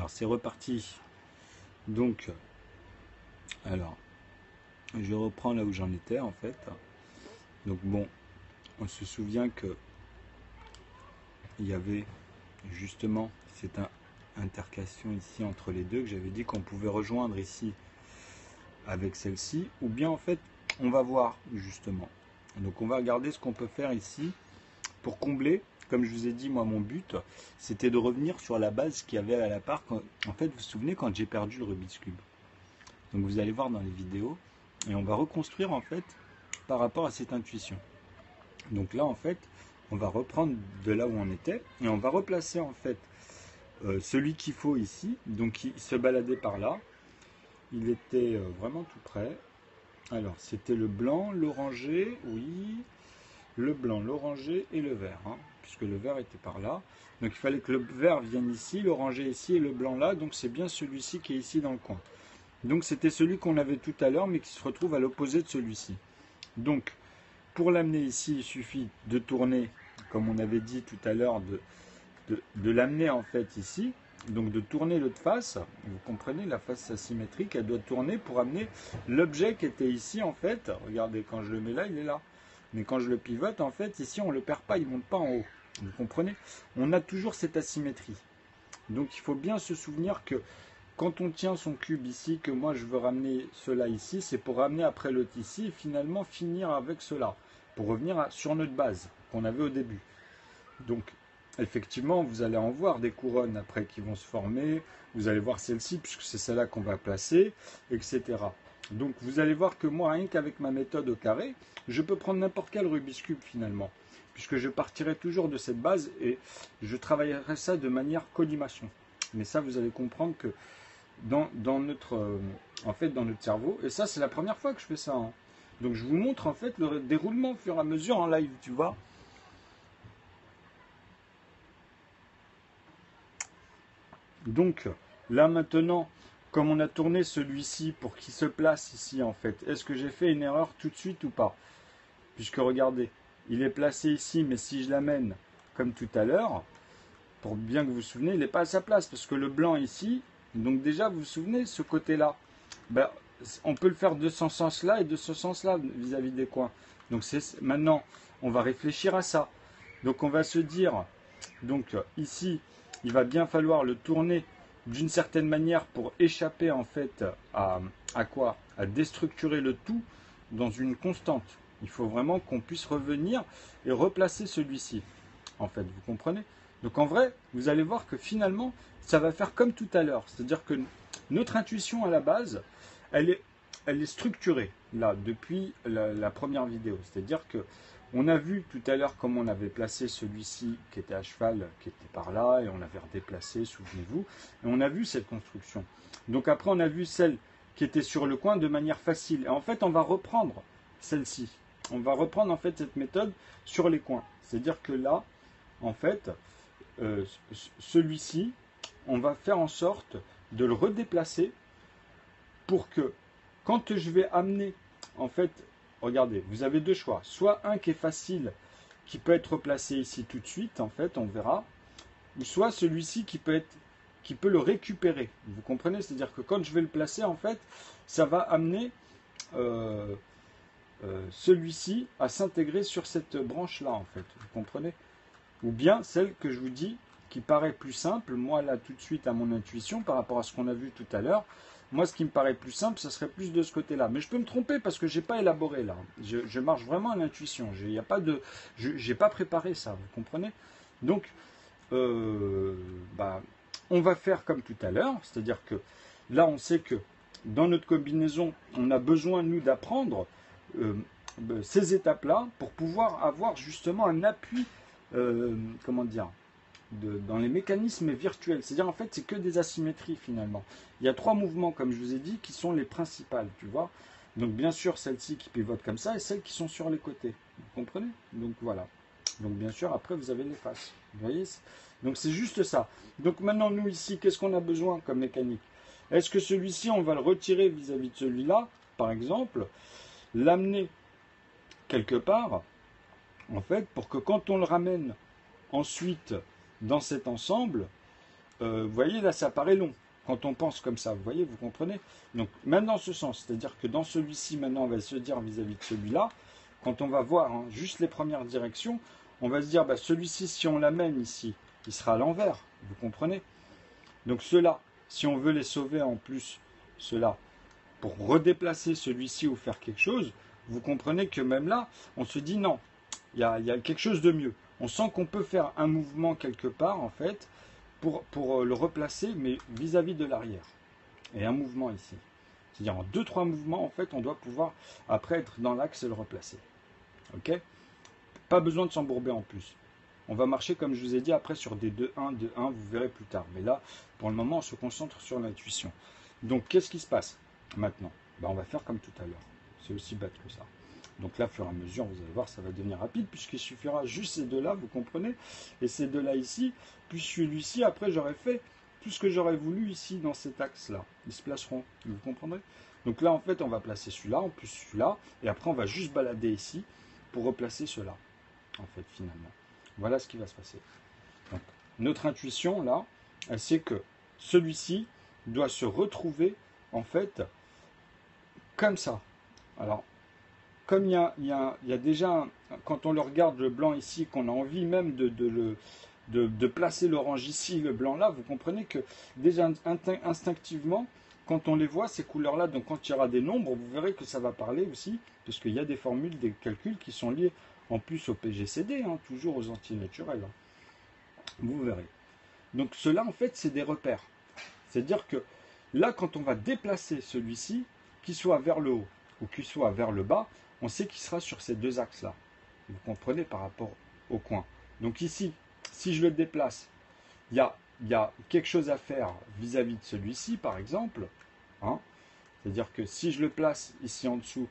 Alors c'est reparti. Donc, alors, je reprends là où j'en étais en fait. Donc bon, on se souvient que il y avait justement cette intercation ici entre les deux, que j'avais dit qu'on pouvait rejoindre ici avec celle-ci, ou bien en fait, on va voir justement. Donc on va regarder ce qu'on peut faire ici pour combler. Comme je vous ai dit, moi, mon but, c'était de revenir sur la base qu'il y avait à la part. En fait, vous vous souvenez quand j'ai perdu le Rubik's Cube. Donc vous allez voir dans les vidéos. Et on va reconstruire, en fait, par rapport à cette intuition. Donc là, en fait, on va reprendre de là où on était. Et on va replacer, en fait, celui qu'il faut ici. Donc il se baladait par là. Il était vraiment tout près. Alors, c'était le blanc, l'orangé, oui. Le blanc, l'orangé et le vert, hein, puisque le vert était par là. Donc il fallait que le vert vienne ici, l'orangé ici et le blanc là. Donc c'est bien celui-ci qui est ici dans le coin. Donc c'était celui qu'on avait tout à l'heure, mais qui se retrouve à l'opposé de celui-ci. Donc pour l'amener ici, il suffit de tourner, comme on avait dit tout à l'heure, de l'amener en fait ici. Donc de tourner l'autre face. Vous comprenez, la face asymétrique, elle doit tourner pour amener l'objet qui était ici en fait. Regardez, quand je le mets là, il est là. Mais quand je le pivote, en fait, ici, on ne le perd pas, il ne monte pas en haut. Vous comprenez? On a toujours cette asymétrie. Donc, il faut bien se souvenir que quand on tient son cube ici, que moi, je veux ramener cela ici, c'est pour ramener après l'autre ici et finalement finir avec cela, pour revenir sur notre base qu'on avait au début. Donc, effectivement, vous allez en voir des couronnes après qui vont se former. Vous allez voir celle-ci, puisque c'est celle-là qu'on va placer, etc. Donc vous allez voir que moi, rien qu'avec ma méthode au carré, je peux prendre n'importe quel Rubik's Cube finalement, puisque je partirai toujours de cette base et je travaillerai ça de manière collimation. Mais ça, vous allez comprendre que dans notre, en fait, dans notre cerveau, et ça c'est la première fois que je fais ça, hein. Donc je vous montre en fait le déroulement au fur et à mesure en live, tu vois. Donc là maintenant, comme on a tourné celui-ci pour qu'il se place ici en fait, est-ce que j'ai fait une erreur tout de suite ou pas? Puisque regardez, il est placé ici, mais si je l'amène comme tout à l'heure, pour bien que vous vous souvenez, il n'est pas à sa place, parce que le blanc ici, donc déjà vous vous souvenez, ce côté-là, ben, on peut le faire de ce sens-là et de ce sens-là vis-à-vis des coins. Donc maintenant, on va réfléchir à ça. Donc on va se dire, donc ici, il va bien falloir le tourner d'une certaine manière pour échapper en fait à quoi? À déstructurer le tout dans une constante. Il faut vraiment qu'on puisse revenir et replacer celui-ci. En fait, vous comprenez? Donc en vrai, vous allez voir que finalement, ça va faire comme tout à l'heure. C'est-à-dire que notre intuition à la base, elle est structurée là depuis la première vidéo. C'est-à-dire que on a vu tout à l'heure comment on avait placé celui-ci qui était à cheval, qui était par là, et on l'avait redéplacé, souvenez-vous. Et on a vu cette construction. Donc après, on a vu celle qui était sur le coin de manière facile. Et en fait, on va reprendre celle-ci. On va reprendre en fait cette méthode sur les coins. C'est-à-dire que là, en fait, celui-ci, on va faire en sorte de le redéplacer pour que quand je vais amener, en fait, regardez, vous avez deux choix. Soit un qui est facile, qui peut être placé ici tout de suite, en fait, on verra. Ou soit celui-ci qui peut le récupérer. Vous comprenez? C'est-à-dire que quand je vais le placer, en fait, ça va amener celui-ci à s'intégrer sur cette branche-là, en fait. Vous comprenez? Ou bien celle que je vous dis, qui paraît plus simple, moi là tout de suite à mon intuition, par rapport à ce qu'on a vu tout à l'heure, moi ce qui me paraît plus simple, ça serait plus de ce côté-là. Mais je peux me tromper parce que je n'ai pas élaboré là. Je marche vraiment à l'intuition. Je n'ai pas préparé ça, vous comprenez? Donc, on va faire comme tout à l'heure, c'est-à-dire que là on sait que dans notre combinaison, on a besoin, nous, d'apprendre ces étapes-là pour pouvoir avoir justement un appui, comment dire, dans les mécanismes virtuels. C'est-à-dire, en fait, c'est que des asymétries, finalement. Il y a trois mouvements, comme je vous ai dit, qui sont les principales, tu vois. Donc, bien sûr, celles-ci qui pivotent comme ça et celles qui sont sur les côtés. Vous comprenez? Donc, voilà. Donc, bien sûr, après, vous avez les faces. Vous voyez? Donc, c'est juste ça. Donc, maintenant, nous, ici, qu'est-ce qu'on a besoin comme mécanique? Est-ce que celui-ci, on va le retirer vis-à-vis de celui-là, par exemple, l'amener quelque part, en fait, pour que quand on le ramène ensuite dans cet ensemble, vous voyez, là, ça paraît long quand on pense comme ça. Vous voyez, vous comprenez? Donc, même dans ce sens, c'est-à-dire que dans celui-ci, maintenant, on va se dire vis-à-vis de celui-là, quand on va voir hein, juste les premières directions, on va se dire, bah, celui-ci, si on l'amène ici, il sera à l'envers. Vous comprenez? Donc, ceux-là, si on veut les sauver en plus, ceux-là, pour redéplacer celui-ci ou faire quelque chose, vous comprenez que même là, on se dit non, il y a quelque chose de mieux. On sent qu'on peut faire un mouvement quelque part, en fait, pour le replacer, mais vis-à-vis de l'arrière. Et un mouvement ici. C'est-à-dire en 2-3 mouvements, en fait, on doit pouvoir, après, être dans l'axe et le replacer. Ok? Pas besoin de s'embourber en plus. On va marcher, comme je vous ai dit, après sur des 2-1, 2-1, vous verrez plus tard. Mais là, pour le moment, on se concentre sur l'intuition. Donc, qu'est-ce qui se passe maintenant? Ben, on va faire comme tout à l'heure. C'est aussi bête que ça. Donc là, au fur et à mesure, vous allez voir, ça va devenir rapide, puisqu'il suffira juste ces deux-là, vous comprenez? Et ces deux-là ici, puis celui-ci, après, j'aurais fait tout ce que j'aurais voulu ici, dans cet axe-là. Ils se placeront, vous comprendrez? Donc là, en fait, on va placer celui-là, en plus celui-là, et après, on va juste balader ici, pour replacer cela, en fait, finalement. Voilà ce qui va se passer. Donc, notre intuition, là, c'est que celui-ci doit se retrouver, en fait, comme ça. Alors, comme il y a déjà, quand on le regarde, le blanc ici, qu'on a envie même de placer l'orange ici, le blanc là, vous comprenez que déjà instinctivement, quand on les voit, ces couleurs-là, donc quand il y aura des nombres, vous verrez que ça va parler aussi, parce qu'il y a des formules, des calculs qui sont liés en plus au PGCD, hein, toujours aux antinaturels. Hein. Vous verrez. Donc cela, en fait, c'est des repères. C'est-à-dire que là, quand on va déplacer celui-ci, qu'il soit vers le haut ou qu'il soit vers le bas, on sait qu'il sera sur ces deux axes-là. Vous comprenez par rapport au coin. Donc ici, si je le déplace, il y a quelque chose à faire vis-à-vis de celui-ci, par exemple. Hein. C'est-à-dire que si je le place ici en dessous,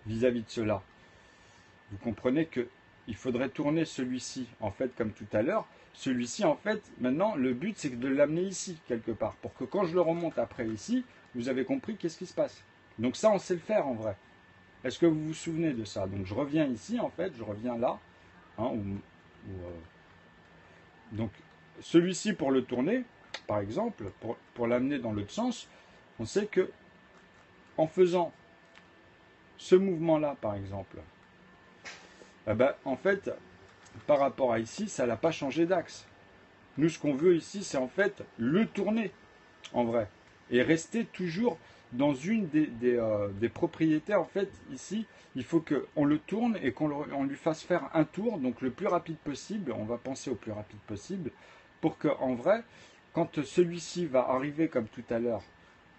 vis-à-vis de cela, vous comprenez qu'il faudrait tourner celui-ci, en fait, comme tout à l'heure. Celui-ci, en fait, maintenant, le but, c'est de l'amener ici, quelque part, pour que quand je le remonte après ici, vous avez compris qu'est-ce qui se passe. Donc ça, on sait le faire, en vrai. Est-ce que vous vous souvenez de ça? Donc je reviens ici, en fait, je reviens là. Hein, donc celui-ci, pour le tourner, par exemple, pour l'amener dans l'autre sens, on sait que en faisant ce mouvement-là, par exemple, eh ben, en fait, par rapport à ici, ça n'a pas changé d'axe. Nous, ce qu'on veut ici, c'est en fait le tourner, en vrai, et rester toujours dans une des propriétés. En fait, ici, il faut qu'on le tourne et qu'on lui fasse faire un tour, donc le plus rapide possible. On va penser au plus rapide possible, pour que, en vrai, quand celui-ci va arriver comme tout à l'heure,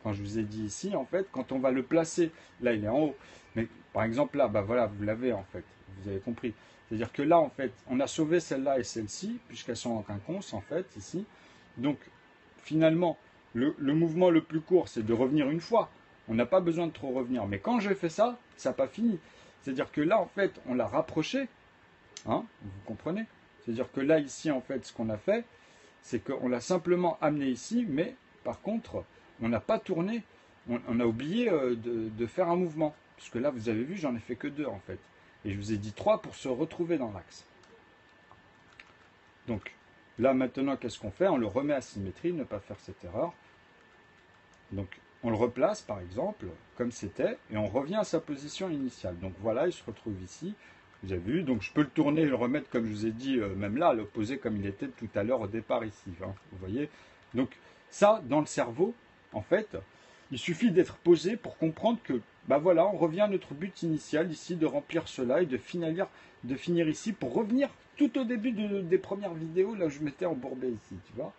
quand je vous ai dit ici, en fait, quand on va le placer, là, il est en haut. Mais par exemple, là, bah voilà, vous l'avez, en fait. Vous avez compris. C'est-à-dire que là, en fait, on a sauvé celle-là et celle-ci, puisqu'elles sont en quinconce, en fait, ici. Donc, finalement, le mouvement le plus court, c'est de revenir une fois. On n'a pas besoin de trop revenir. Mais quand j'ai fait ça, ça n'a pas fini. C'est-à-dire que là, en fait, on l'a rapproché. Hein, vous comprenez? C'est-à-dire que là, ici, en fait, ce qu'on a fait, c'est qu'on l'a simplement amené ici, mais par contre, on n'a pas tourné. On a oublié de faire un mouvement. Parce que là, vous avez vu, j'en ai fait que 2, en fait. Et je vous ai dit 3 pour se retrouver dans l'axe. Donc, là, maintenant, qu'est-ce qu'on fait? On le remet à symétrie, ne pas faire cette erreur. Donc, on le replace, par exemple, comme c'était, et on revient à sa position initiale. Donc, voilà, il se retrouve ici. Vous avez vu, donc je peux le tourner et le remettre, comme je vous ai dit, même là, à l'opposé, comme il était tout à l'heure au départ ici. Hein, vous voyez? Donc, ça, dans le cerveau, en fait, il suffit d'être posé pour comprendre que, bah voilà, on revient à notre but initial ici, de remplir cela et de finir ici pour revenir tout au début des premières vidéos, là où je m'étais embourbé ici, tu vois?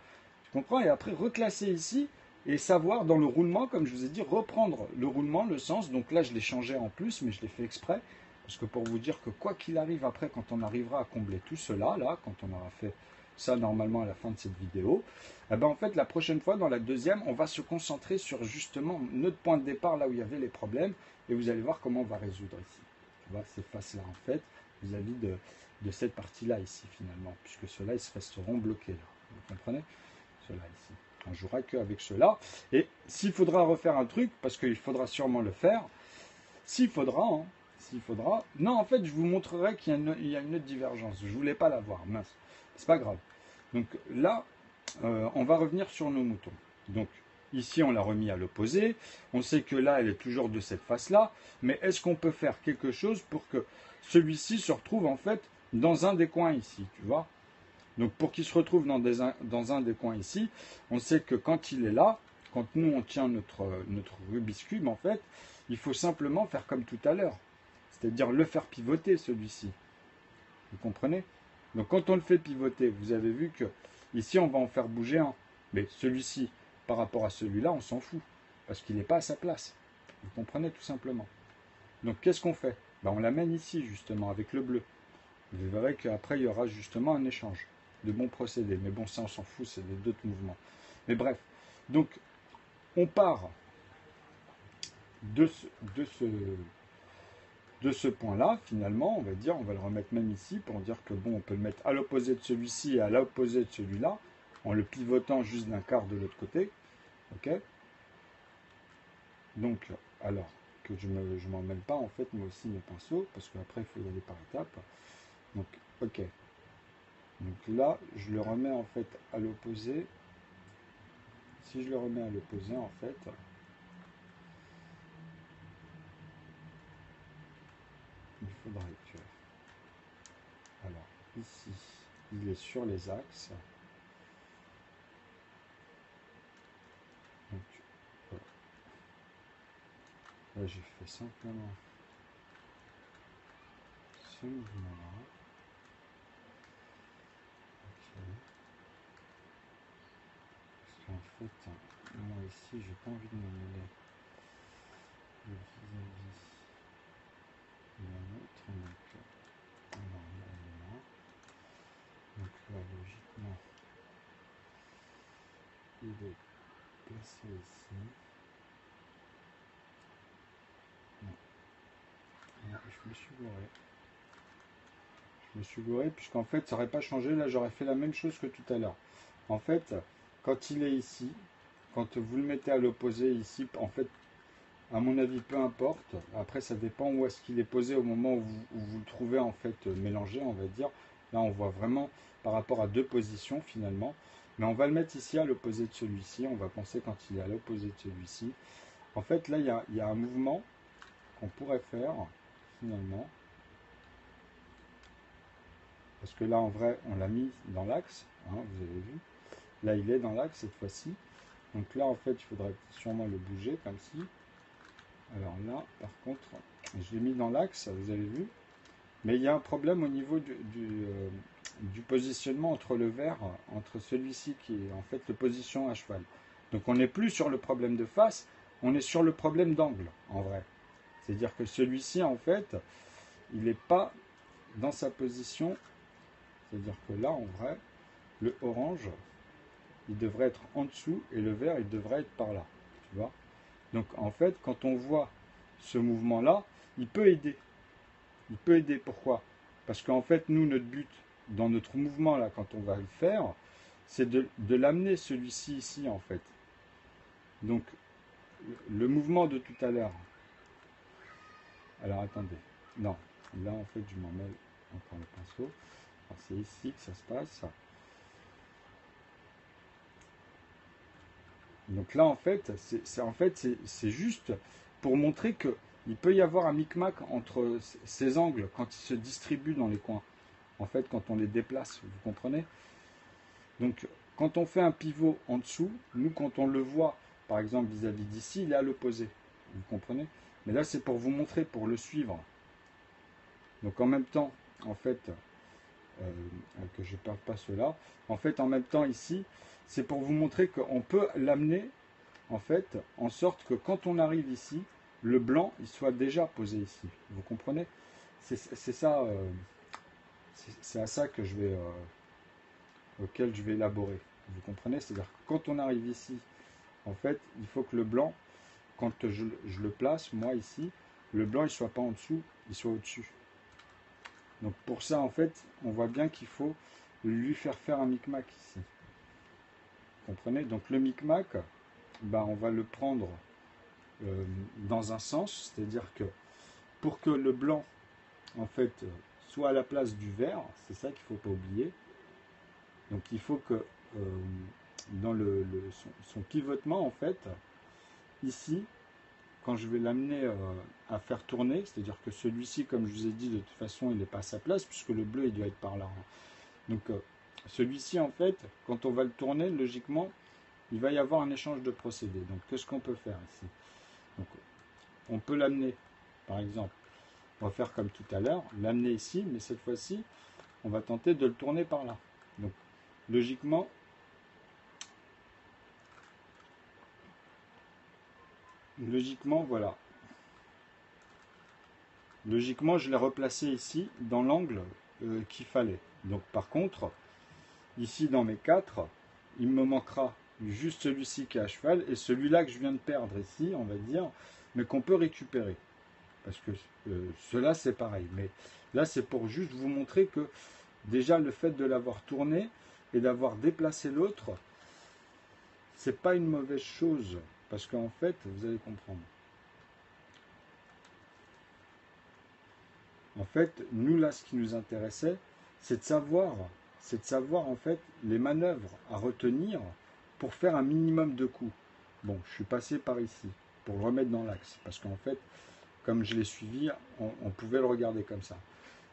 Tu comprends? Et après, reclasser ici et savoir dans le roulement, comme je vous ai dit, reprendre le roulement, le sens. Donc là, je l'ai changé en plus, mais je l'ai fait exprès. Parce que pour vous dire que quoi qu'il arrive après, quand on arrivera à combler tout cela, là, quand on aura fait ça normalement à la fin de cette vidéo, eh ben en fait, la prochaine fois, dans la deuxième, on va se concentrer sur justement notre point de départ, là où il y avait les problèmes, et vous allez voir comment on va résoudre ici. Tu vois, ces faces-là, en fait, vis-à-vis de cette partie-là ici, finalement, puisque ceux-là, ils se resteront bloqués, là. Vous comprenez? Ceux-là ici. On jouera qu'avec ceux-là. Et s'il faudra refaire un truc, parce qu'il faudra sûrement le faire, s'il faudra, hein, s'il faudra. Non, en fait, je vous montrerai qu'il y a une autre divergence. Je ne voulais pas la voir, mince. C'est pas grave. Donc là, on va revenir sur nos moutons. Donc, ici, on l'a remis à l'opposé. On sait que là, elle est toujours de cette face-là. Mais est-ce qu'on peut faire quelque chose pour que celui-ci se retrouve en fait dans un des coins ici, tu vois? Donc, pour qu'il se retrouve dans un des coins ici, on sait que quand il est là, quand nous, on tient notre Rubik's Cube, en fait, il faut simplement faire comme tout à l'heure. C'est-à-dire le faire pivoter, celui-ci. Vous comprenez? Donc, quand on le fait pivoter, vous avez vu que ici, on va en faire bouger un. Mais celui-ci, par rapport à celui-là, on s'en fout. Parce qu'il n'est pas à sa place. Vous comprenez tout simplement. Donc, qu'est-ce qu'on fait? Ben, on l'amène ici, justement, avec le bleu. Vous verrez qu'après, il y aura justement un échange de bons procédés. Mais bon, ça, on s'en fout, c'est d'autres mouvements. Mais bref. Donc, on part de ce point-là, finalement, on va dire, on va le remettre même ici pour dire que bon, on peut le mettre à l'opposé de celui-ci et à l'opposé de celui-là, en le pivotant juste d'un quart de l'autre côté. Ok? Donc, alors, que je m'en mêle pas, en fait, moi aussi, mes pinceaux, parce qu'après, il faut y aller par étapes. Donc, ok. Donc là, je le remets, en fait, à l'opposé. Si je le remets à l'opposé, en fait, il faudrait que... Alors, ici, il est sur les axes. Donc, voilà. Là, j'ai fait simplement ce mouvement-là. Ok. Parce qu'en fait, moi ici, j'ai pas envie de me mêler vis-à-vis d'un autre. Donc, alors là, il est là. Donc là, logiquement, il est placé ici. Non, non, je me suis gouré. Je me suis gouré puisqu'en fait, ça n'aurait pas changé. Là, j'aurais fait la même chose que tout à l'heure. En fait, quand il est ici, quand vous le mettez à l'opposé ici, en fait, à mon avis, peu importe. Après, ça dépend où est-ce qu'il est posé au moment où vous le trouvez en fait mélangé, on va dire. Là, on voit vraiment par rapport à deux positions finalement. Mais on va le mettre ici à l'opposé de celui-ci. On va penser quand il est à l'opposé de celui-ci. En fait, là, il y a un mouvement qu'on pourrait faire finalement. Parce que là, en vrai, on l'a mis dans l'axe. Hein, vous avez vu. Là, il est dans l'axe cette fois-ci. Donc là, en fait, il faudrait sûrement le bouger comme ci. Alors là, par contre, je l'ai mis dans l'axe, vous avez vu. Mais il y a un problème au niveau du positionnement entre le vert, entre celui-ci qui est en fait le position à cheval. Donc on n'est plus sur le problème de face, on est sur le problème d'angle, en vrai. C'est-à-dire que celui-ci, en fait, il n'est pas dans sa position. C'est-à-dire que là, en vrai, le orange, il devrait être en dessous et le vert, il devrait être par là. Tu vois? Donc en fait, quand on voit ce mouvement-là, il peut aider. Il peut aider. Pourquoi? Parce qu'en fait, nous, notre but dans notre mouvement, là, quand on va le faire, c'est de l'amener celui-ci ici, en fait. Donc, le mouvement de tout à l'heure. Alors, attendez. Non. Là, en fait, je m'en mêle encore le pinceau. C'est ici que ça se passe. Donc là, en fait, c'est juste pour montrer que il peut y avoir un micmac entre ces angles quand ils se distribuent dans les coins. En fait, quand on les déplace, vous comprenez? Donc, quand on fait un pivot en dessous, nous, quand on le voit, par exemple, vis-à-vis d'ici, il est à l'opposé. Vous comprenez? Mais là, c'est pour vous montrer, pour le suivre. Donc, en même temps, en fait, que je ne perde pas cela, en fait, en même temps, ici, c'est pour vous montrer qu'on peut l'amener, en fait, en sorte que quand on arrive ici, le blanc, il soit déjà posé ici. Vous comprenez? C'est ça, c'est à ça que je vais... auquel je vais élaborer. Vous comprenez? C'est-à-dire que quand on arrive ici, en fait, il faut que le blanc, quand je le place, moi ici, le blanc il ne soit pas en dessous, il soit au-dessus. Donc pour ça, en fait, on voit bien qu'il faut lui faire un micmac ici. Vous comprenez? Donc le micmac, ben, on va le prendre dans un sens, c'est-à-dire que pour que le blanc, en fait, soit à la place du vert, c'est ça qu'il ne faut pas oublier. Donc il faut que son pivotement, en fait, ici, quand je vais l'amener à faire tourner, c'est-à-dire que celui-ci, comme je vous ai dit, de toute façon, il n'est pas à sa place, puisque le bleu, il doit être par là. Hein. Donc, celui-ci, en fait, quand on va le tourner, logiquement, il va y avoir un échange de procédés. Donc, qu'est-ce qu'on peut faire ici? Donc, on peut l'amener, par exemple, on va faire comme tout à l'heure, l'amener ici, mais cette fois-ci, on va tenter de le tourner par là. Donc, logiquement, voilà. Logiquement, je l'ai replacé ici, dans l'angle qu'il fallait. Donc, par contre, ici, dans mes 4, il me manquera juste celui-ci qui est à cheval, et celui-là que je viens de perdre ici, on va dire, mais qu'on peut récupérer. Parce que cela, c'est pareil. Mais là, c'est pour juste vous montrer que, déjà, le fait de l'avoir tourné, et d'avoir déplacé l'autre, c'est pas une mauvaise chose. Parce qu'en fait, vous allez comprendre. En fait, nous là, ce qui nous intéressait, c'est de savoir en fait les manœuvres à retenir pour faire un minimum de coups. Bon, je suis passé par ici pour le remettre dans l'axe, parce qu'en fait, comme je l'ai suivi, on pouvait le regarder comme ça.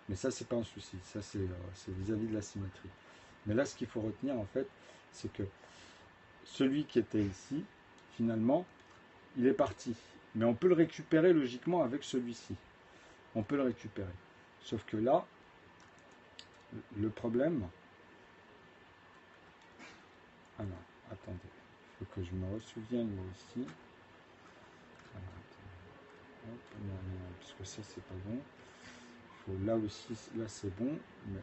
Mais ça, c'est pas un souci. Ça, c'est vis-à-vis de la symétrie. Mais là, ce qu'il faut retenir, en fait, c'est que celui qui était ici, finalement, il est parti. Mais on peut le récupérer logiquement avec celui-ci. On peut le récupérer. Sauf que là, le problème... Ah non, attendez. Il faut que je me ressouvienne moi aussi. Alors, hop, non, parce que ça, c'est pas bon. Il faut là aussi, là c'est bon. Mais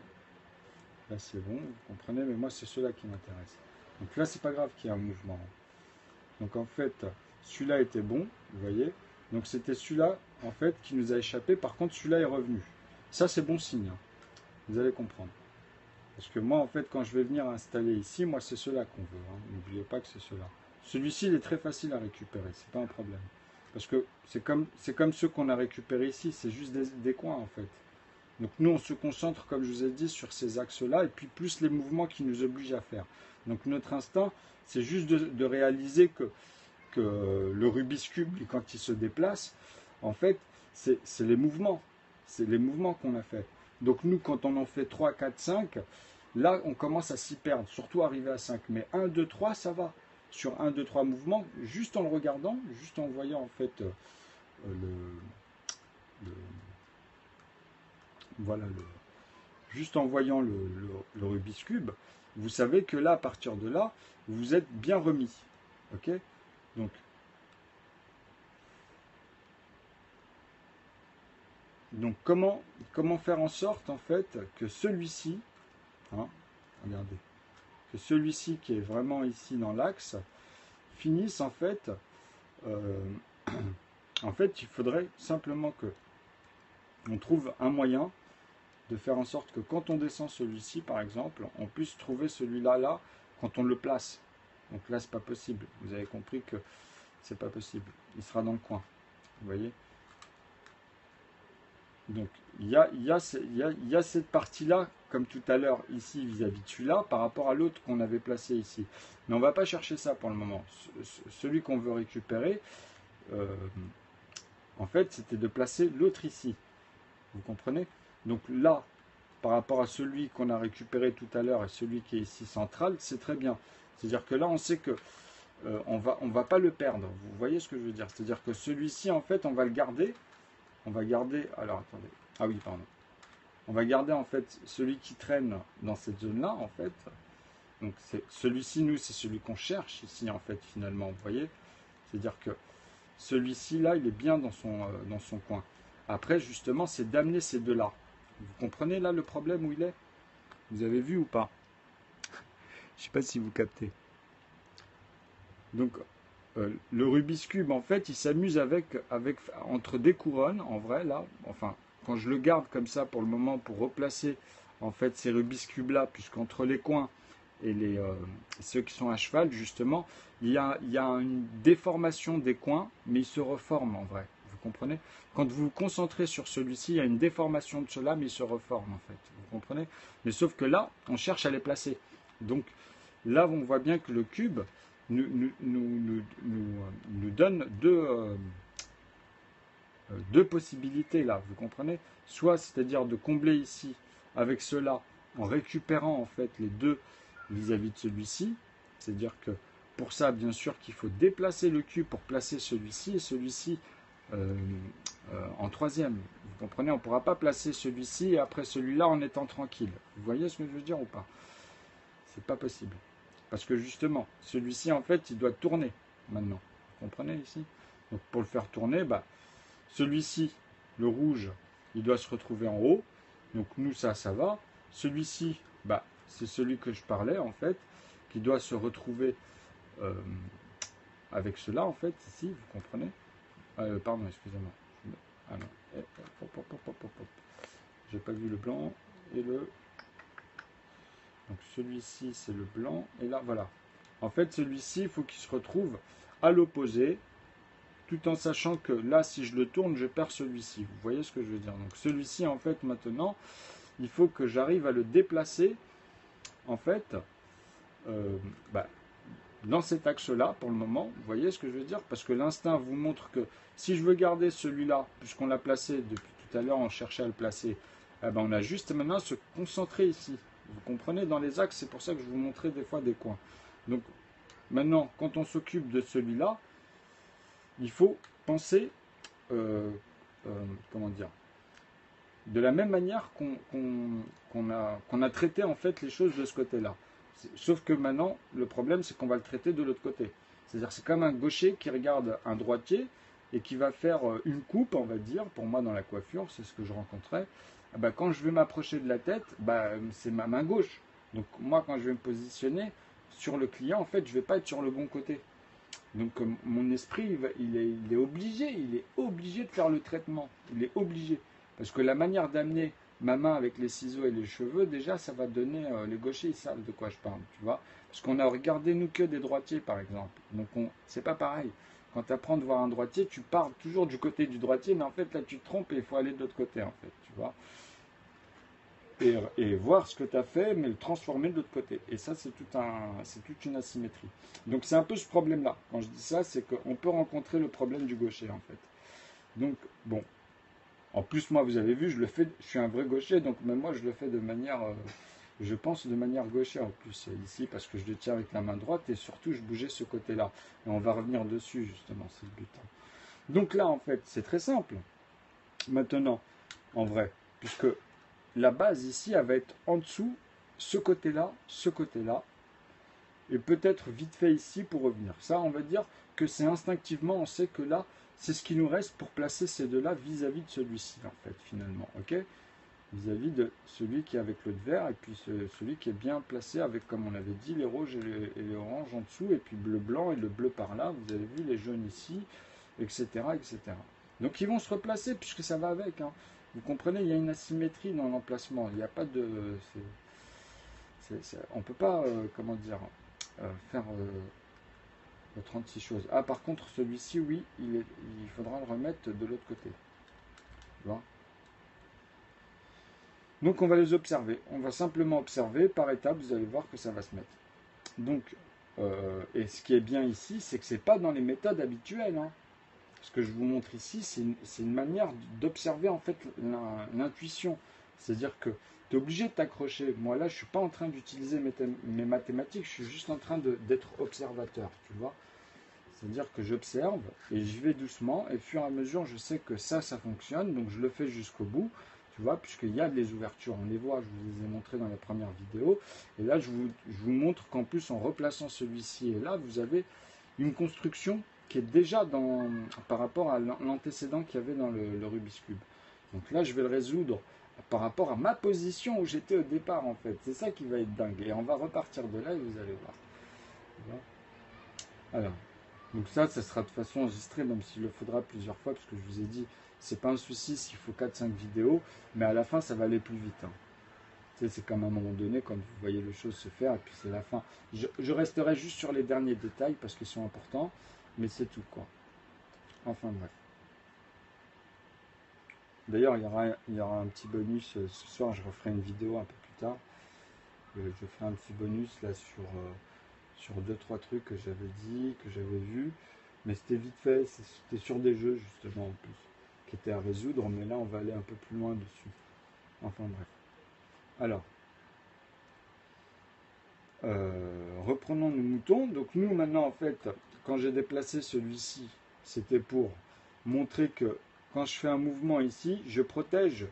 là c'est bon, vous comprenez. Mais moi, c'est cela qui m'intéresse. Donc là, c'est pas grave qu'il y ait un mouvement. Donc en fait, celui-là était bon, vous voyez. Donc c'était celui-là, en fait, qui nous a échappé. Par contre, celui-là est revenu. Ça, c'est bon signe. Hein. Vous allez comprendre. Parce que moi, en fait, quand je vais venir installer ici, moi, c'est cela qu'on veut. Hein. N'oubliez pas que c'est cela. Celui-ci, il est très facile à récupérer. C'est pas un problème. Parce que c'est comme ceux qu'on a récupérés ici. C'est juste des coins, en fait. Donc nous, on se concentre, comme je vous ai dit, sur ces axes-là. Et puis plus les mouvements qui nous obligent à faire. Donc notre instinct, c'est juste de réaliser que le Rubik's Cube, quand il se déplace, en fait, c'est les mouvements. C'est les mouvements qu'on a fait. Donc nous, quand on en fait 3, 4, 5, là, on commence à s'y perdre, surtout arriver à 5. Mais 1, 2, 3, ça va. Sur 1, 2, 3 mouvements, juste en le regardant, juste en voyant, en fait, juste en voyant le Rubik's Cube, vous savez que là, à partir de là, vous êtes bien remis. Ok ? Donc comment faire en sorte en fait que celui-ci, hein, regardez, que celui-ci qui est vraiment ici dans l'axe, finisse en fait, il faudrait simplement que on trouve un moyen de faire en sorte que quand on descend celui-ci par exemple, on puisse trouver celui-là là quand on le place. Donc là c'est pas possible, vous avez compris que c'est pas possible, il sera dans le coin, vous voyez. Donc il y a cette partie-là, comme tout à l'heure ici vis-à-vis de celui-là, par rapport à l'autre qu'on avait placé ici. Mais on ne va pas chercher ça pour le moment. Celui qu'on veut récupérer, en fait, c'était de placer l'autre ici. Vous comprenez? Donc là, par rapport à celui qu'on a récupéré tout à l'heure et celui qui est ici central, c'est très bien. C'est-à-dire que là, on sait que on va pas le perdre. Vous voyez ce que je veux dire? C'est-à-dire que celui-ci, en fait, on va le garder. On va garder, alors attendez, ah oui, pardon. On va garder en fait celui qui traîne dans cette zone-là, en fait. Donc celui-ci, nous, c'est celui qu'on cherche ici, en fait, finalement, vous voyez. C'est-à-dire que celui-ci, là, il est bien dans son coin. Après, justement, c'est d'amener ces deux-là. Vous comprenez, là, le problème où il est? Vous avez vu ou pas? Je ne sais pas si vous captez. Donc, le Rubik's Cube, en fait, il s'amuse entre des couronnes, en vrai, là. Enfin, quand je le garde comme ça pour le moment, pour replacer, en fait, ces Rubik's Cube là, puisqu'entre les coins et ceux qui sont à cheval, justement, il y a une déformation des coins, mais ils se reforment, en vrai. Vous comprenez? Quand vous vous concentrez sur celui-ci, il y a une déformation de cela, mais il se reforme, en fait. Vous comprenez? Mais sauf que là, on cherche à les placer. Donc, là on voit bien que le cube nous donne deux possibilités là, vous comprenez? Soit c'est-à-dire de combler ici avec cela en récupérant en fait les deux vis-à-vis de celui-ci, c'est-à-dire que pour ça bien sûr qu'il faut déplacer le cube pour placer celui-ci et celui-ci en troisième. Vous comprenez? On ne pourra pas placer celui-ci et après celui-là en étant tranquille. Vous voyez ce que je veux dire ou pas? C'est pas possible. Parce que justement, celui-ci en fait il doit tourner maintenant. Vous comprenez ici? Donc pour le faire tourner, bah, celui-ci, le rouge, il doit se retrouver en haut. Donc nous, ça va. Celui-ci, bah, c'est celui que je parlais, en fait, qui doit se retrouver avec cela, en fait, ici, vous comprenez? Pardon, excusez-moi. Ah non. J'ai pas vu le blanc et le... Donc celui-ci, c'est le blanc. Et là, voilà. En fait, celui-ci, il faut qu'il se retrouve à l'opposé, tout en sachant que là, si je le tourne, je perds celui-ci. Vous voyez ce que je veux dire? Donc celui-ci, en fait, maintenant, il faut que j'arrive à le déplacer, en fait, bah, dans cet axe-là, pour le moment. Vous voyez ce que je veux dire? Parce que l'instinct vous montre que si je veux garder celui-là, puisqu'on l'a placé depuis tout à l'heure, on cherchait à le placer, eh ben, on a juste maintenant à se concentrer ici. Vous comprenez? Dans les axes, c'est pour ça que je vous montrais des fois des coins. Donc, maintenant, quand on s'occupe de celui-là, il faut penser, comment dire, de la même manière qu'on a traité en fait les choses de ce côté-là. Sauf que maintenant, le problème, c'est qu'on va le traiter de l'autre côté. C'est-à-dire c'est comme un gaucher qui regarde un droitier et qui va faire une coupe, on va dire, pour moi dans la coiffure, c'est ce que je rencontrais. Bah, quand je vais m'approcher de la tête, bah, c'est ma main gauche. Donc moi, quand je vais me positionner sur le client, en fait, je ne vais pas être sur le bon côté. Donc mon esprit, il est obligé de faire le traitement. Il est obligé. Parce que la manière d'amener ma main avec les ciseaux et les cheveux, déjà, ça va donner... les gauchers, ils savent de quoi je parle, tu vois. Parce qu'on a regardé, nous, que des droitiers, par exemple. Donc c'est pas pareil. Quand tu apprends de voir un droitier, tu pars toujours du côté du droitier, mais en fait, là, tu te trompes et il faut aller de l'autre côté, en fait, tu vois. Et voir ce que tu as fait, mais le transformer de l'autre côté. Et ça, c'est toute une asymétrie. Donc c'est un peu ce problème-là. Quand je dis ça, c'est qu'on peut rencontrer le problème du gaucher, en fait. Donc, bon. En plus, moi, vous avez vu, je suis un vrai gaucher, donc même moi, je le fais de manière, je pense de manière gauchère en plus, ici, parce que je le tiens avec la main droite, et surtout, je bougeais ce côté-là. Et on va revenir dessus, justement, c'est le but. Donc là, en fait, c'est très simple. Maintenant, en vrai, puisque la base ici, elle va être en dessous, ce côté-là, et peut-être vite fait ici pour revenir. Ça, on va dire que c'est instinctivement, on sait que là, c'est ce qui nous reste pour placer ces deux-là vis-à-vis de celui-ci, en fait, finalement, ok? Vis-à-vis de celui qui est avec le vert, et puis celui qui est bien placé avec, comme on avait dit, les rouges et les oranges en dessous, et puis le blanc et le bleu par là, vous avez vu, les jaunes ici, etc., etc. Donc ils vont se replacer, puisque ça va avec, hein. Vous comprenez, il y a une asymétrie dans l'emplacement. Il n'y a pas de... on ne peut pas, comment dire, faire 36 choses. Ah, par contre, celui-ci, oui, il faudra le remettre de l'autre côté. Tu vois? Donc, on va les observer. On va simplement observer par étapes. Vous allez voir que ça va se mettre. Donc, et ce qui est bien ici, c'est que ce n'est pas dans les méthodes habituelles, hein. Ce que je vous montre ici, c'est une manière d'observer en fait l'intuition. C'est-à-dire que tu es obligé de t'accrocher. Moi là, je ne suis pas en train d'utiliser mes mathématiques, je suis juste en train d'être observateur, tu vois. C'est-à-dire que j'observe et j'y vais doucement et au fur et à mesure, je sais que ça fonctionne, donc je le fais jusqu'au bout, tu vois, puisqu'il y a des ouvertures, on les voit, je vous les ai montrées dans la première vidéo. Et là, je vous montre qu'en plus, en replaçant celui-ci et là, vous avez une construction qui est déjà par rapport à l'antécédent qu'il y avait dans le Rubik's Cube. Donc là, je vais le résoudre par rapport à ma position où j'étais au départ, en fait. C'est ça qui va être dingue. Et on va repartir de là et vous allez voir. Alors, donc ça sera de façon enregistrée, même s'il le faudra plusieurs fois, parce que je vous ai dit, c'est pas un souci s'il faut 4-5 vidéos, mais à la fin, ça va aller plus vite, hein. C'est comme à un moment donné, quand vous voyez les choses se faire, et puis c'est la fin. Je resterai juste sur les derniers détails, parce qu'ils sont importants, mais c'est tout, quoi. Enfin, bref. D'ailleurs, il y aura un petit bonus, ce soir, je referai une vidéo un peu plus tard. Je ferai un petit bonus, là, sur sur deux, trois trucs que j'avais dit, que j'avais vu. Mais c'était vite fait, c'était sur des jeux justement en plus, qui étaient à résoudre, mais là on va aller un peu plus loin dessus. Enfin bref. Alors, reprenons nos moutons. Donc nous maintenant en fait, quand j'ai déplacé celui-ci, c'était pour montrer que quand je fais un mouvement ici, je protège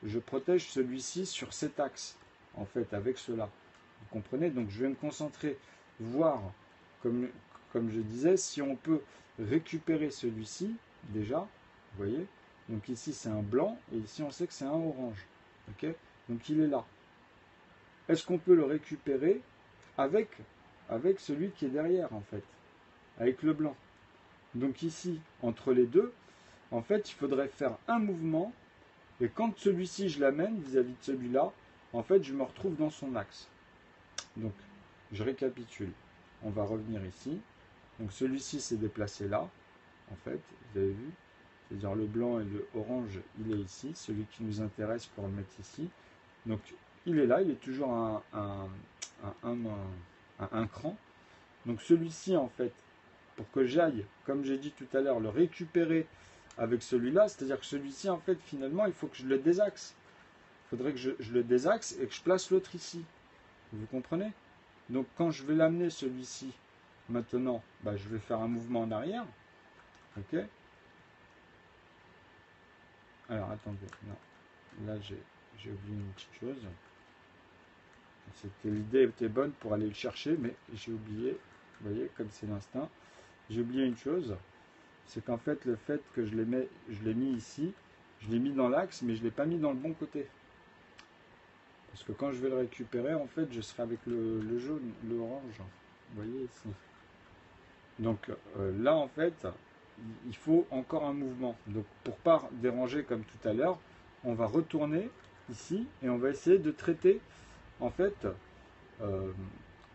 celui-ci sur cet axe, en fait, avec cela. Vous comprenez? Donc je vais me concentrer, voir, comme je disais, si on peut récupérer celui-ci, déjà, vous voyez? Donc ici c'est un blanc, et ici on sait que c'est un orange. Ok? Donc il est là. Est-ce qu'on peut le récupérer avec celui qui est derrière, en fait, avec le blanc? Donc ici, entre les deux, en fait, il faudrait faire un mouvement, et quand celui-ci, je l'amène vis-à-vis de celui-là, en fait, je me retrouve dans son axe. Donc, je récapitule. On va revenir ici. Donc, celui-ci s'est déplacé là, en fait, vous avez vu. C'est-à-dire le blanc et le orange, il est ici. Celui qui nous intéresse pour le mettre ici. Donc, il est là, il est toujours un cran. Donc, celui-ci, en fait, pour que j'aille, comme j'ai dit tout à l'heure, le récupérer avec celui-là, c'est-à-dire que celui-ci, en fait, finalement, il faut que je le désaxe. Il faudrait que je le désaxe et que je place l'autre ici. Vous comprenez? Donc, quand je vais l'amener celui-ci, maintenant, bah, je vais faire un mouvement en arrière. Ok? Alors, attendez. Non. Là, j'ai oublié une petite chose. L'idée était bonne pour aller le chercher, mais j'ai oublié. Vous voyez, comme c'est l'instinct. J'ai oublié une chose. C'est qu'en fait, le fait que je l'ai mis ici, je l'ai mis dans l'axe, mais je ne l'ai pas mis dans le bon côté. Parce que quand je vais le récupérer, en fait, je serai avec le jaune, le orange. Vous voyez ici. Donc là, en fait, il faut encore un mouvement. Donc pour ne pas déranger comme tout à l'heure, on va retourner ici et on va essayer de traiter, en fait,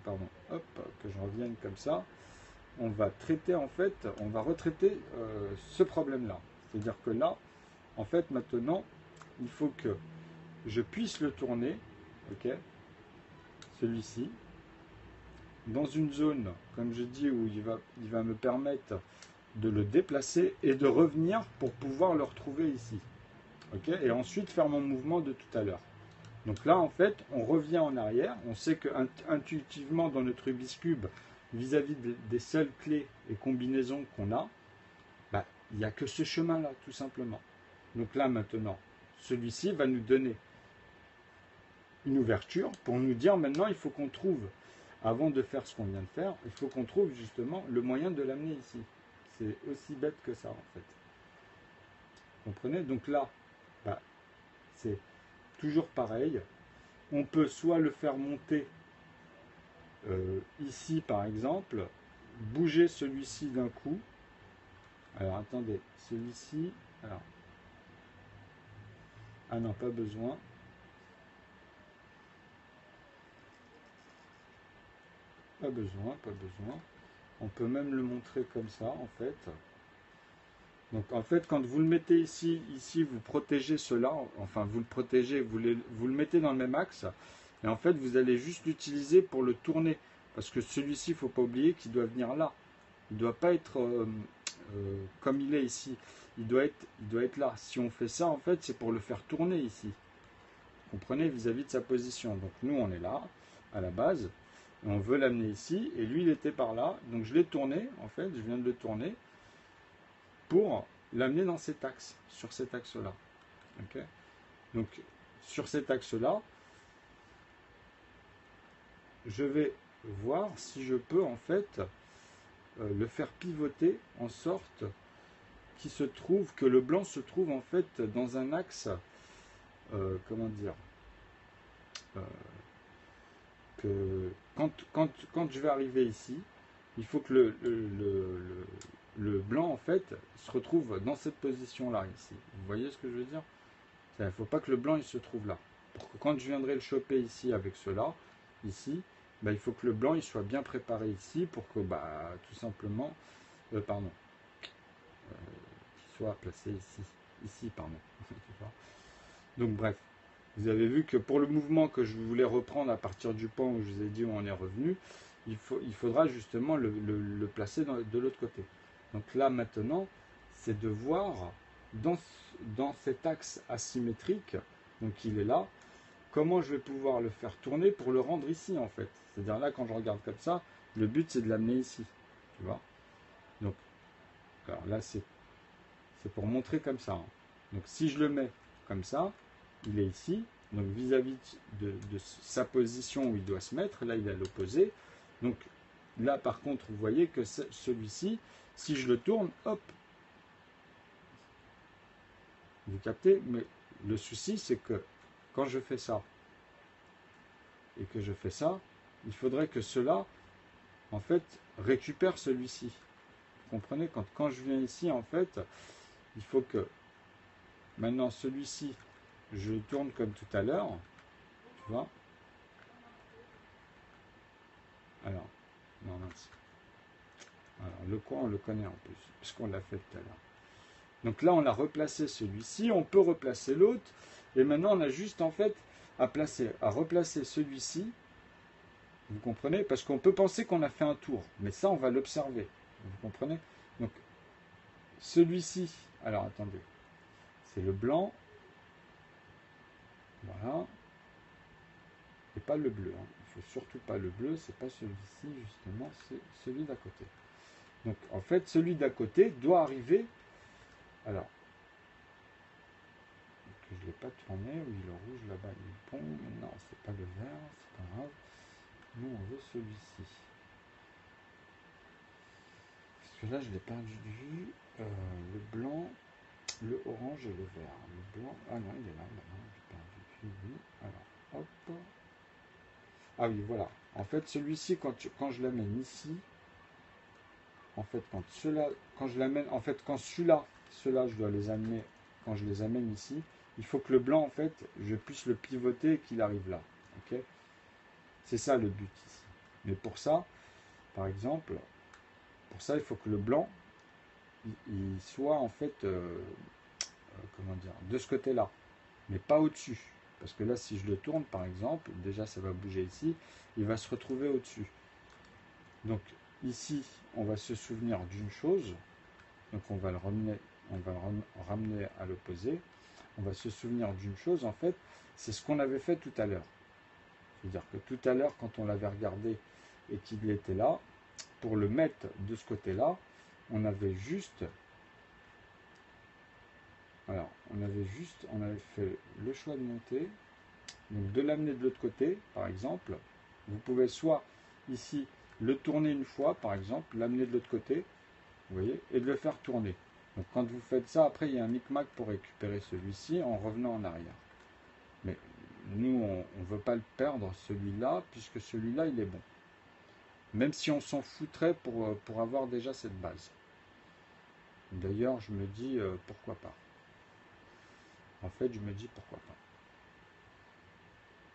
pardon, hop, que je revienne comme ça. On va traiter, en fait, on va retraiter ce problème-là. C'est-à-dire que là, en fait, maintenant, il faut que je puisse le tourner, ok, celui-ci, dans une zone, comme je dis, où il va me permettre de le déplacer et de revenir pour pouvoir le retrouver ici. Ok, et ensuite faire mon mouvement de tout à l'heure. Donc là, en fait, on revient en arrière. On sait que intuitivement, dans notre Rubik's Cube, vis-à-vis des seules clés et combinaisons qu'on a, bah, il n'y a que ce chemin-là, tout simplement. Donc là, maintenant, celui-ci va nous donner une ouverture pour nous dire maintenant, il faut qu'on trouve, avant de faire ce qu'on vient de faire, il faut qu'on trouve justement le moyen de l'amener ici. C'est aussi bête que ça, en fait. Vous comprenez? Donc là, bah, c'est toujours pareil. On peut soit le faire monter ici, par exemple, bouger celui-ci d'un coup. Alors, attendez, celui-ci, alors, ah non, pas besoin. Pas besoin, pas besoin. On peut même le montrer comme ça, en fait. Donc, en fait, quand vous le mettez ici, vous protégez cela. Enfin, vous le protégez, vous le mettez dans le même axe. Et en fait, vous allez juste l'utiliser pour le tourner. Parce que celui-ci, il ne faut pas oublier qu'il doit venir là. Il ne doit pas être comme il est ici. Il doit être là. Si on fait ça, en fait, c'est pour le faire tourner ici. Vous comprenez, vis-à-vis de sa position. Donc, nous, on est là, à la base. Et on veut l'amener ici, et lui il était par là, donc je l'ai tourné, en fait, je viens de le tourner pour l'amener dans cet axe, sur cet axe-là. Okay, donc sur cet axe-là, je vais voir si je peux en fait le faire pivoter en sorte qu'il se trouve, que le blanc se trouve en fait dans un axe, comment dire, que quand je vais arriver ici, il faut que le blanc, en fait, se retrouve dans cette position-là, ici. Vous voyez ce que je veux dire? Il ne faut pas que le blanc, il se trouve là. Pour que quand je viendrai le choper ici, avec cela, ici, bah, il faut que le blanc, il soit bien préparé ici, pour que, bah, tout simplement, pardon, qu'il soit placé ici. Ici, pardon. Donc, bref. Vous avez vu que pour le mouvement que je voulais reprendre à partir du point où je vous ai dit où on est revenu, il faudra justement le placer de l'autre côté. Donc là maintenant, c'est de voir dans cet axe asymétrique, donc il est là, comment je vais pouvoir le faire tourner pour le rendre ici en fait. C'est-à-dire là, quand je regarde comme ça, le but c'est de l'amener ici, tu vois. Donc, alors là c'est pour montrer comme ça, hein. Donc si je le mets comme ça, il est ici, donc vis-à-vis de sa position où il doit se mettre, là il est à l'opposé. Donc là par contre, vous voyez que celui-ci, si je le tourne, hop, vous captez, mais le souci c'est que quand je fais ça, et que je fais ça, il faudrait que cela, en fait, récupère celui-ci. Vous comprenez, quand je viens ici, en fait, il faut que maintenant celui-ci, je le tourne comme tout à l'heure, tu vois. Alors, non, mince. Alors, le coin, on le connaît en plus, puisqu'on l'a fait tout à l'heure. Donc là, on a replacé celui-ci, on peut replacer l'autre, et maintenant, on a juste, en fait, à replacer celui-ci. Vous comprenez? Parce qu'on peut penser qu'on a fait un tour, mais ça, on va l'observer. Vous comprenez? Donc, celui-ci, alors attendez, c'est le blanc, voilà, et pas le bleu. Hein. Il ne faut surtout pas le bleu, c'est pas celui-ci, justement, c'est celui d'à côté. Donc, en fait, celui d'à côté doit arriver, alors, que je ne l'ai pas tourné, oui, le rouge là-bas, il est bon, mais non, c'est pas le vert, c'est pas grave. Nous, on veut celui-ci. Parce que là, je l'ai perdu de vue. Le blanc, le orange et le vert. Le blanc, ah non, il est là, maintenant, j'ai perdu de vue. Alors, hop. Ah oui, voilà. En fait, celui-ci, quand je l'amène ici, en fait, quand je l'amène, en fait, quand celui-là, ceux-là, je dois les amener, quand je les amène ici, il faut que le blanc, en fait, je puisse le pivoter et qu'il arrive là. Ok? C'est ça le but ici. Mais pour ça, par exemple, pour ça, il faut que le blanc, il soit en fait, comment dire, de ce côté-là, mais pas au-dessus. Parce que là, si je le tourne, par exemple, déjà ça va bouger ici, il va se retrouver au-dessus. Donc ici, on va se souvenir d'une chose, donc on va le ramener à l'opposé. On va se souvenir d'une chose, en fait, c'est ce qu'on avait fait tout à l'heure. C'est-à-dire que tout à l'heure, quand on l'avait regardé et qu'il était là, pour le mettre de ce côté-là, on avait juste, alors, on avait fait le choix de monter, donc de l'amener de l'autre côté, par exemple. Vous pouvez soit ici le tourner une fois, par exemple, l'amener de l'autre côté, vous voyez, et de le faire tourner. Donc quand vous faites ça, après il y a un micmac pour récupérer celui-ci en revenant en arrière. Mais nous, on ne veut pas le perdre, celui-là, puisque celui-là, il est bon. Même si on s'en foutrait pour avoir déjà cette base. D'ailleurs, je me dis, pourquoi pas. En fait, je me dis, pourquoi pas.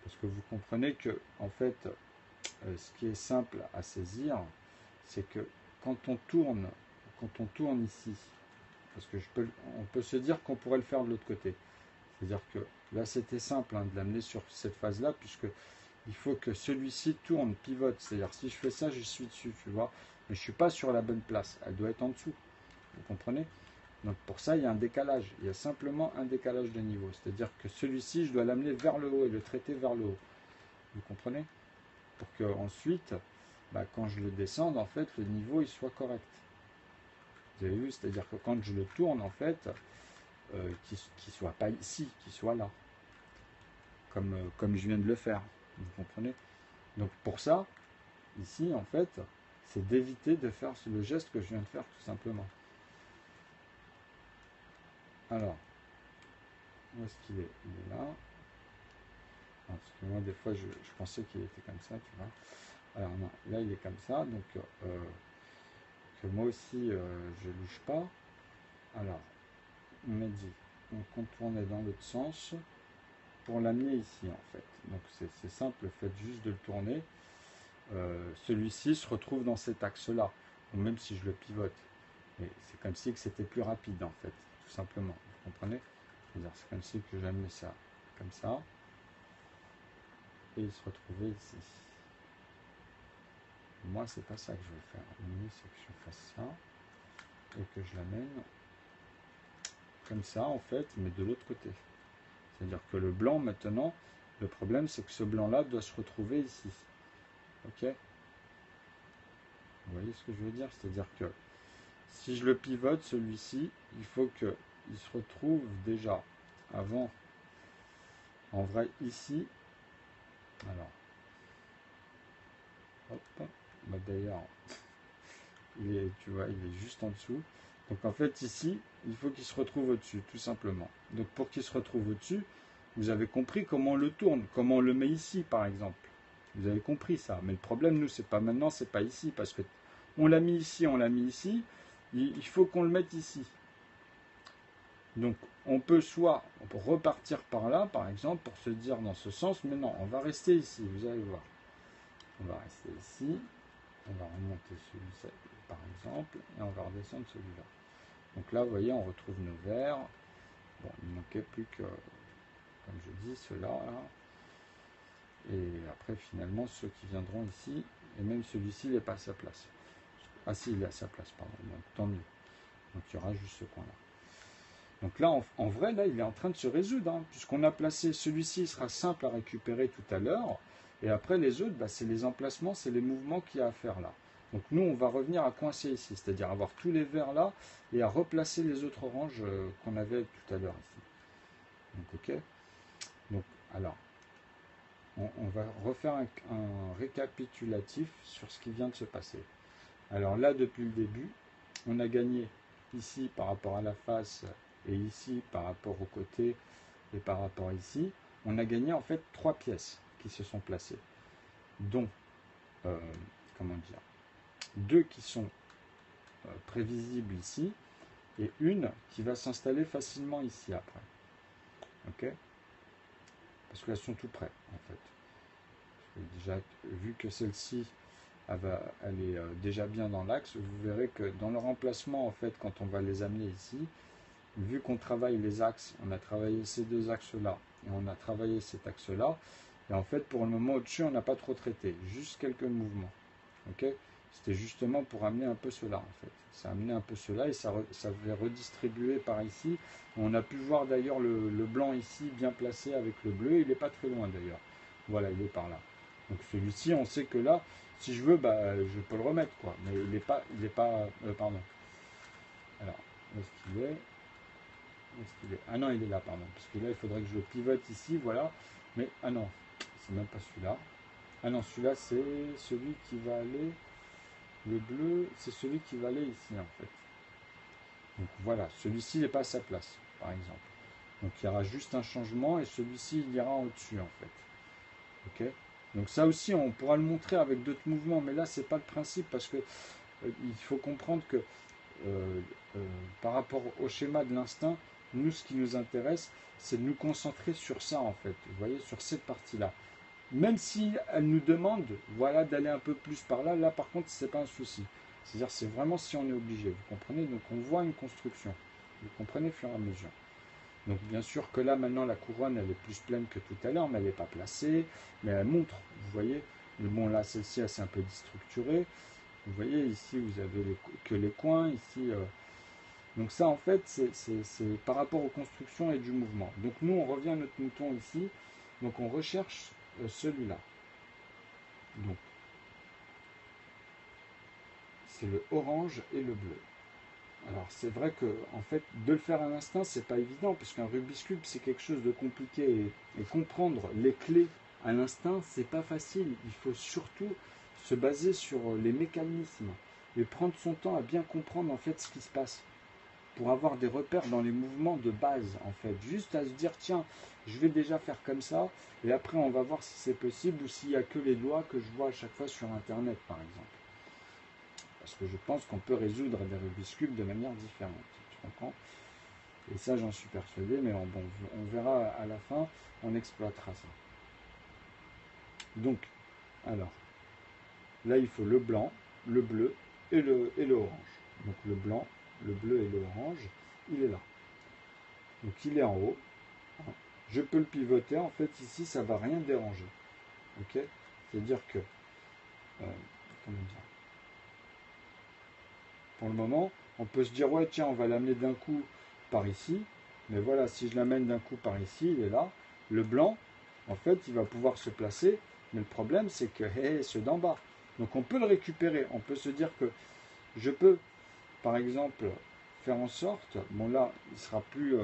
Parce que vous comprenez que, en fait, ce qui est simple à saisir, c'est que quand on tourne ici, parce que on peut se dire qu'on pourrait le faire de l'autre côté. C'est-à-dire que là, c'était simple hein, de l'amener sur cette phase-là, puisque il faut que celui-ci tourne, pivote. C'est-à-dire si je fais ça, je suis dessus, tu vois. Mais je ne suis pas sur la bonne place. Elle doit être en dessous. Vous comprenez? Donc pour ça, il y a un décalage. Il y a simplement un décalage de niveau. C'est-à-dire que celui-ci, je dois l'amener vers le haut et le traiter vers le haut. Vous comprenez? Pour que ensuite, bah, quand je le descende, en fait, le niveau il soit correct. Vous avez vu? C'est-à-dire que quand je le tourne, en fait, qu'il ne soit pas ici, qu'il soit là. Comme je viens de le faire. Vous comprenez? Donc pour ça, ici, en fait, c'est d'éviter de faire le geste que je viens de faire, tout simplement. Alors, où est-ce qu'il est? Il est là. Parce que moi, des fois, je pensais qu'il était comme ça, tu vois. Alors non, là, il est comme ça, donc que moi aussi, je ne louche pas. Alors, on m'a dit, on contournait dans l'autre sens pour l'amener ici, en fait. Donc c'est simple, faites juste de le tourner. Celui-ci se retrouve dans cet axe-là, même si je le pivote. Mais c'est comme si c'était plus rapide, en fait, tout simplement. Vous comprenez? C'est comme si que j'amenais ça comme ça, et il se retrouvait ici. Moi, c'est pas ça que je veux faire. Le mieux, c'est que je fasse ça et que je l'amène comme ça, en fait, mais de l'autre côté. C'est-à-dire que le blanc, maintenant, le problème, c'est que ce blanc-là doit se retrouver ici. Ok? Vous voyez ce que je veux dire? C'est-à-dire que si je le pivote, celui-ci, il faut qu'il se retrouve déjà avant, en vrai, ici. Alors, hop, bah d'ailleurs, tu vois, il est juste en dessous. Donc en fait, ici, il faut qu'il se retrouve au-dessus, tout simplement. Donc pour qu'il se retrouve au-dessus, vous avez compris comment on le tourne, comment on le met ici, par exemple. Vous avez compris ça. Mais le problème, nous, c'est pas maintenant, c'est pas ici, parce que on l'a mis ici, on l'a mis ici. Il faut qu'on le mette ici. Donc, on peut soit repartir par là, par exemple, pour se dire dans ce sens, mais non, on va rester ici, vous allez voir. On va rester ici, on va remonter celui-ci, par exemple, et on va redescendre celui-là. Donc là, vous voyez, on retrouve nos verts. Bon, il ne manquait plus que, comme je dis, ceux-là, là. Et après, finalement, ceux qui viendront ici, et même celui-ci, il n'est pas à sa place. Ah si, il est à sa place, pardon, donc tant mieux. Donc il y aura juste ce coin-là. Donc là, en vrai, là, il est en train de se résoudre, hein, puisqu'on a placé celui-ci, il sera simple à récupérer tout à l'heure, et après les autres, bah, c'est les emplacements, c'est les mouvements qu'il y a à faire là. Donc nous, on va revenir à coincer ici, c'est-à-dire avoir tous les verts là, et à replacer les autres oranges qu'on avait tout à l'heure ici. Donc ok. Donc alors, on va refaire un récapitulatif sur ce qui vient de se passer. Alors là, depuis le début, on a gagné ici par rapport à la face, et ici par rapport au côté et par rapport ici, on a gagné en fait 3 pièces qui se sont placées, dont, comment dire, 2 qui sont prévisibles ici, et une qui va s'installer facilement ici après. Ok? Parce qu'elles sont tout près en fait. Déjà, vu que celle-ci, elle est déjà bien dans l'axe, vous verrez que dans le remplacement en fait, quand on va les amener ici, vu qu'on travaille les axes, on a travaillé ces deux axes-là, et on a travaillé cet axe-là, et en fait, pour le moment, au-dessus, on n'a pas trop traité, juste quelques mouvements. Ok? C'était justement pour amener un peu cela, en fait. Ça a amené un peu cela, et ça avait redistribué par ici. On a pu voir d'ailleurs le blanc ici, bien placé avec le bleu, il n'est pas très loin d'ailleurs. Voilà, il est par là. Donc celui-ci, on sait que là, si je veux, bah, je peux le remettre, quoi. Mais il n'est pas, pardon. Alors, où est-ce qu'il est? Ah non, il est là, pardon. Parce que là, il faudrait que je le pivote ici, voilà. Mais, ah non, c'est même pas celui-là. Ah non, celui-là, c'est celui qui va aller... Le bleu, c'est celui qui va aller ici, en fait. Donc voilà, celui-ci n'est pas à sa place, par exemple. Donc il y aura juste un changement et celui-ci, il ira au-dessus, en fait. Ok? Donc ça aussi, on pourra le montrer avec d'autres mouvements, mais là, c'est pas le principe, parce que il faut comprendre que par rapport au schéma de l'instinct, nous, ce qui nous intéresse, c'est de nous concentrer sur ça, en fait. Vous voyez, sur cette partie-là. Même si elle nous demande, voilà, d'aller un peu plus par là, là, par contre, c'est pas un souci. C'est-à-dire, c'est vraiment si on est obligé, vous comprenez? Donc, on voit une construction. Vous comprenez, au fur et à mesure. Donc, bien sûr que là, maintenant, la couronne, elle est plus pleine que tout à l'heure, mais elle n'est pas placée, mais elle montre, vous voyez. Mais bon, là, celle-ci, elle s'est un peu déstructurée. Vous voyez, ici, vous avez que les coins, ici... Donc ça, en fait, c'est par rapport aux constructions et du mouvement. Donc nous, on revient à notre mouton ici. Donc on recherche celui-là. Donc, c'est le orange et le bleu. Alors c'est vrai que, en fait, de le faire à l'instinct, c'est pas évident, parce qu'un Rubik's Cube, c'est quelque chose de compliqué. Et comprendre les clés à l'instinct, c'est pas facile. Il faut surtout se baser sur les mécanismes et prendre son temps à bien comprendre, en fait, ce qui se passe, pour avoir des repères dans les mouvements de base, en fait. Juste à se dire, tiens, je vais déjà faire comme ça, et après on va voir si c'est possible ou s'il n'y a que les doigts que je vois à chaque fois sur Internet, par exemple. Parce que je pense qu'on peut résoudre des Rubik's Cube de manière différente, tu comprends? Et ça, j'en suis persuadé, mais bon, on verra à la fin, on exploitera ça. Donc, alors, là, il faut le blanc, le bleu et le orange. Donc le blanc, le bleu et l'orange, il est là. Donc il est en haut. Je peux le pivoter. En fait, ici, ça ne va rien déranger. Ok? C'est-à-dire que comment dire. Pour le moment, on peut se dire, ouais, tiens, on va l'amener d'un coup par ici. Mais voilà, si je l'amène d'un coup par ici, il est là. Le blanc, en fait, il va pouvoir se placer. Mais le problème, c'est que ceux d'en bas. Donc on peut le récupérer. On peut se dire que je peux, par exemple, faire en sorte, bon là, il sera plus,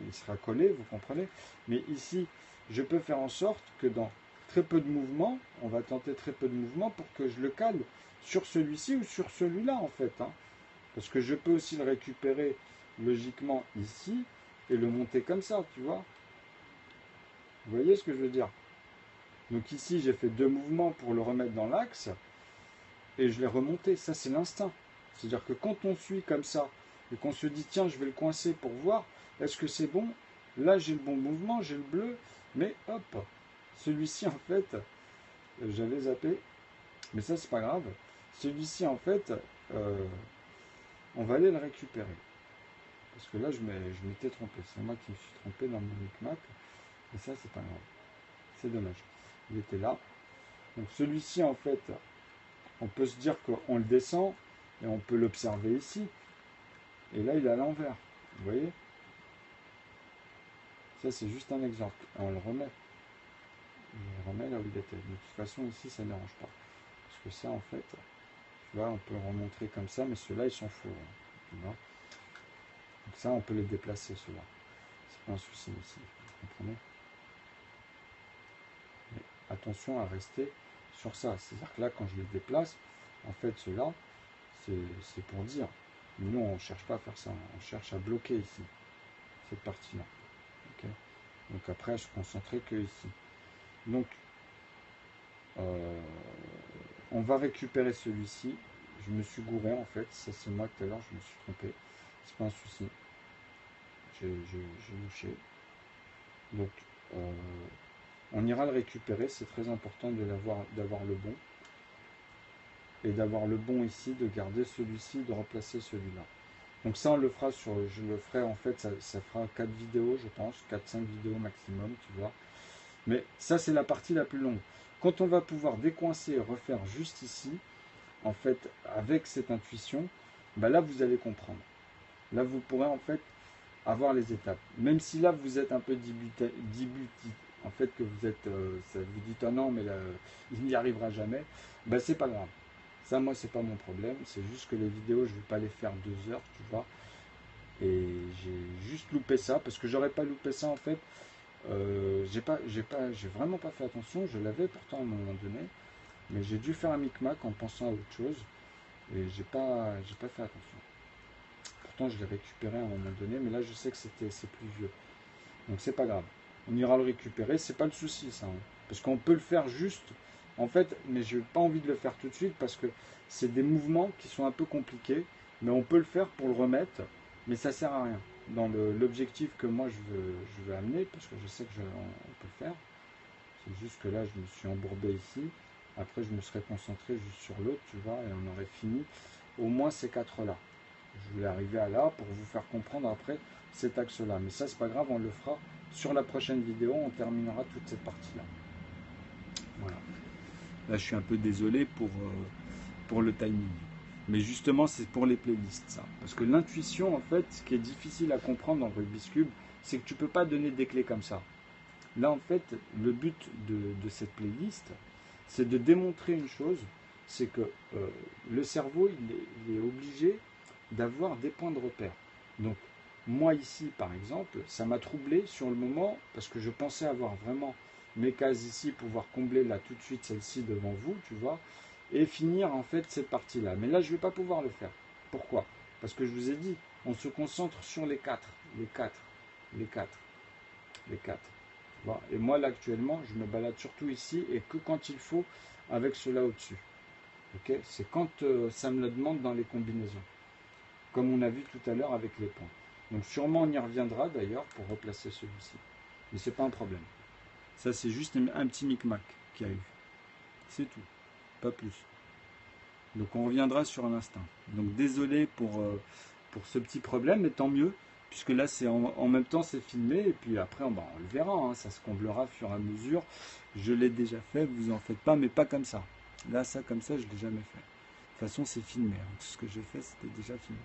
il sera collé, vous comprenez. Mais ici, je peux faire en sorte que dans très peu de mouvements, on va tenter très peu de mouvements pour que je le cale sur celui-ci ou sur celui-là, en fait. Hein. Parce que je peux aussi le récupérer logiquement ici et le monter comme ça, tu vois. Vous voyez ce que je veux dire? Donc ici, j'ai fait 2 mouvements pour le remettre dans l'axe et je l'ai remonté. Ça, c'est l'instinct. C'est-à-dire que quand on suit comme ça et qu'on se dit, tiens, je vais le coincer pour voir, est-ce que c'est bon? Là, j'ai le bon mouvement, j'ai le bleu, mais hop, celui-ci, en fait, j'avais zappé, mais ça, c'est pas grave. Celui-ci, en fait, on va aller le récupérer. Parce que là, je m'étais trompé. C'est moi qui me suis trompé dans mon micmac. Et ça, c'est pas grave. C'est dommage. Il était là. Donc celui-ci, en fait, on peut se dire qu'on le descend et on peut l'observer ici. Et là, il est à l'envers. Vous voyez? Ça, c'est juste un exemple. Et on le remet. On le remet là où il était. De toute façon, ici, ça ne dérange pas. Parce que ça, en fait, tu vois, on peut le remontrer comme ça, mais ceux-là, ils sont faux. Tu vois? Donc ça, on peut les déplacer, ceux-là. C'est pas un souci ici. Vous comprenez? Mais attention à rester sur ça. C'est-à-dire que là, quand je les déplace, en fait, ceux-là, c'est pour dire. Nous, on ne cherche pas à faire ça. On cherche à bloquer ici, cette partie-là. Okay, donc après, à se concentrer que ici. Donc, on va récupérer celui-ci. Je me suis gouré, en fait. Ça, c'est moi tout à l'heure, je me suis trompé. C'est pas un souci. J'ai louché. Donc, on ira le récupérer. C'est très important d'avoir le bon. Et d'avoir le bon ici, de garder celui-ci, de remplacer celui-là. Donc ça, on le fera je le ferai en fait, ça fera 4 vidéos, je pense, 4-5 vidéos maximum, tu vois. Mais ça, c'est la partie la plus longue. Quand on va pouvoir décoincer et refaire juste ici, en fait, avec cette intuition, bah là, vous allez comprendre. Là, vous pourrez en fait avoir les étapes. Même si là, vous êtes un peu débuté, en fait, que vous êtes, ça vous dites, ah non, mais là, il n'y arrivera jamais, bah c'est pas grave. Ça, moi, c'est pas mon problème. C'est juste que les vidéos, je ne vais pas les faire 2 heures, tu vois. Et j'ai juste loupé ça, parce que j'aurais pas loupé ça, en fait. J'ai vraiment pas fait attention. Je l'avais pourtant à un moment donné. Mais j'ai dû faire un micmac en pensant à autre chose. Et j'ai pas fait attention. Pourtant, je l'ai récupéré à un moment donné. Mais là, je sais que c'est plus vieux. Donc, c'est pas grave. On ira le récupérer. C'est pas le souci, ça. Hein. Parce qu'on peut le faire juste... En fait, mais je n'ai pas envie de le faire tout de suite parce que c'est des mouvements qui sont un peu compliqués, mais on peut le faire pour le remettre, mais ça ne sert à rien. Dans l'objectif que moi je veux amener, parce que je sais on peut le faire, c'est juste que là je me suis embourbé ici, après je me serais concentré juste sur l'autre, tu vois, et on aurait fini au moins ces 4-là. Je voulais arriver à là pour vous faire comprendre après cet axe-là, mais ça c'est pas grave, on le fera sur la prochaine vidéo, on terminera toute cette partie-là. Voilà. Là, je suis un peu désolé pour le timing. Mais justement, c'est pour les playlists, ça. Parce que l'intuition, en fait, ce qui est difficile à comprendre dans le Rubik's Cube, c'est que tu ne peux pas donner des clés comme ça. Là, en fait, le but de cette playlist, c'est de démontrer une chose, c'est que le cerveau, il est obligé d'avoir des points de repère. Donc, moi, ici, par exemple, ça m'a troublé sur le moment, parce que je pensais avoir vraiment mes cases ici, pouvoir combler là tout de suite celle-ci devant vous, tu vois, et finir en fait cette partie-là. Mais là, je ne vais pas pouvoir le faire. Pourquoi? Parce que je vous ai dit, on se concentre sur les 4, les 4, les 4, les 4. Tu vois. Et moi, là, actuellement, je me balade surtout ici, et que quand il faut, avec cela au-dessus. Okay, c'est quand ça me le demande dans les combinaisons. Comme on a vu tout à l'heure avec les points. Donc sûrement, on y reviendra d'ailleurs pour replacer celui-ci. Mais ce n'est pas un problème. Ça, c'est juste un petit micmac qu'il y a eu. C'est tout. Pas plus. Donc, on reviendra sur l'instinct. Donc, désolé pour ce petit problème, mais tant mieux. Puisque là, c'est en même temps, c'est filmé. Et puis après, on le verra. Hein, ça se comblera au fur et à mesure. Je l'ai déjà fait, vous en faites pas, mais pas comme ça. Là, ça, comme ça, je ne l'ai jamais fait. De toute façon, c'est filmé. Hein. Tout ce que j'ai fait, c'était déjà filmé.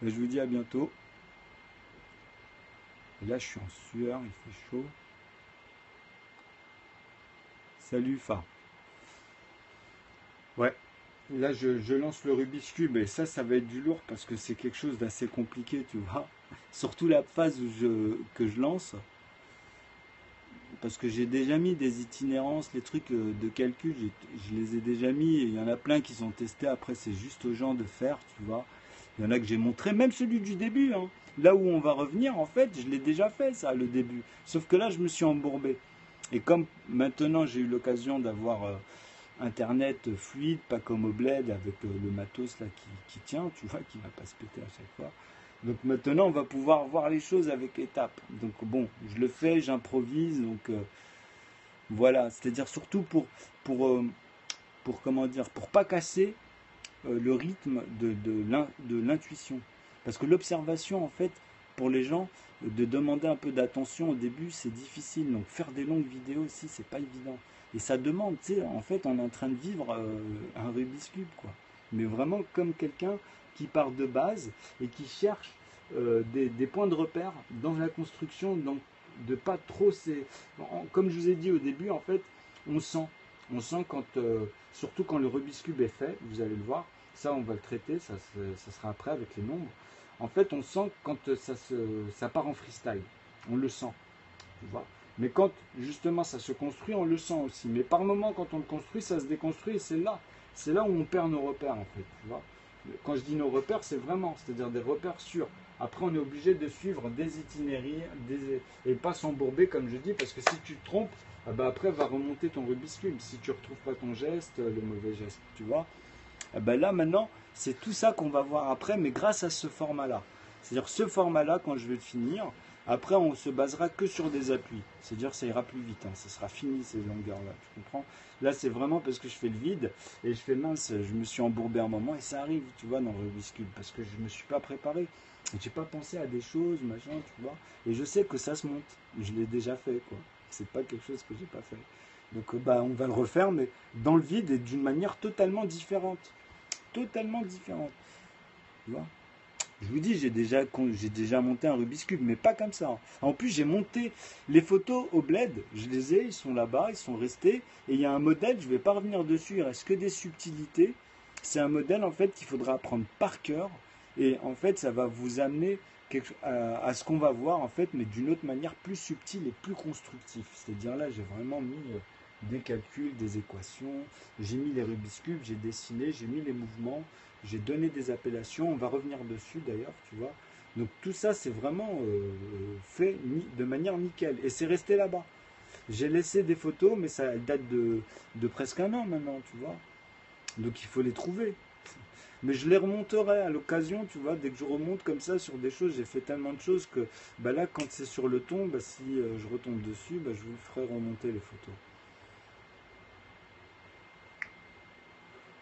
Et je vous dis à bientôt. Et là, je suis en sueur, il fait chaud. Salut, Fa. Ouais. Là, je lance le Rubik's Cube et ça va être du lourd parce que c'est quelque chose d'assez compliqué, tu vois. Surtout la phase que je lance. Parce que j'ai déjà mis des itinérances, les trucs de calcul, je les ai déjà mis. Et il y en a plein qui sont testés. Après, c'est juste aux gens de faire, tu vois. Il y en a que j'ai montré, même celui du début. Hein. Là où on va revenir, en fait, je l'ai déjà fait, ça, le début. Sauf que là, je me suis embourbé. Et comme maintenant, j'ai eu l'occasion d'avoir Internet fluide, pas comme au bled, avec le matos là qui tient, tu vois, qui va pas se péter à chaque fois. Donc maintenant, on va pouvoir voir les choses avec étapes. Donc bon, je le fais, j'improvise, donc voilà. C'est-à-dire surtout pour comment dire, pour pas casser le rythme de l'intuition. Parce que l'observation, en fait, pour les gens, de demander un peu d'attention au début, c'est difficile. Donc faire des longues vidéos aussi, c'est pas évident. Et ça demande, tu sais, en fait, on est en train de vivre un Rubik's Cube, quoi. Mais vraiment comme quelqu'un qui part de base et qui cherche des points de repère dans la construction, donc de pas trop... Comme je vous ai dit au début, en fait, on sent. On sent quand, surtout quand le Rubik's Cube est fait, vous allez le voir, ça on va le traiter, ça sera après avec les nombres. En fait, on sent quand ça part en freestyle, on le sent, tu vois. Mais quand justement ça se construit, on le sent aussi. Mais par moment, quand on le construit, ça se déconstruit et c'est là où on perd nos repères en fait, tu vois. Quand je dis nos repères, c'est vraiment, c'est-à-dire des repères sûrs. Après, on est obligé de suivre des itinéraires et pas s'embourber, comme je dis, parce que si tu te trompes, ah bah après va remonter ton Rubik's Cube. Si tu ne retrouves pas ton geste, le mauvais geste, tu vois. Ah bah là, maintenant, c'est tout ça qu'on va voir après, mais grâce à ce format-là. C'est-à-dire ce format-là, quand je vais le finir, après, on se basera que sur des appuis. C'est-à-dire ça ira plus vite. Hein. Ça sera fini, ces longueurs-là. Tu comprends? Là, c'est vraiment parce que je fais le vide et je fais mince, je me suis embourbé un moment et ça arrive, tu vois, dans le Rubik's Cube parce que je ne me suis pas préparé. J'ai pas pensé à des choses, machin, tu vois. Et je sais que ça se monte. Je l'ai déjà fait, quoi. C'est pas quelque chose que j'ai pas fait. Donc, bah, on va le refaire, mais dans le vide et d'une manière totalement différente. Totalement différente. Tu vois. Je vous dis, j'ai déjà monté un Rubik's Cube, mais pas comme ça. En plus, j'ai monté les photos au bled. Je les ai, ils sont là-bas, ils sont restés. Et il y a un modèle, je ne vais pas revenir dessus, il reste que des subtilités. C'est un modèle, en fait, qu'il faudra apprendre par cœur. Et en fait, ça va vous amener à ce qu'on va voir, en fait, mais d'une autre manière plus subtile et plus constructive. C'est-à-dire là, j'ai vraiment mis des calculs, des équations. J'ai mis les Rubik's Cube, j'ai dessiné, j'ai mis les mouvements. J'ai donné des appellations, on va revenir dessus d'ailleurs, tu vois. Donc tout ça, c'est vraiment fait de manière nickel. Et c'est resté là-bas. J'ai laissé des photos, mais ça date de presque un an maintenant, tu vois. Donc il faut les trouver. Mais je les remonterai à l'occasion, tu vois, dès que je remonte comme ça sur des choses, j'ai fait tellement de choses que bah là, quand c'est sur le ton, bah, si je retombe dessus, bah, je vous ferai remonter les photos.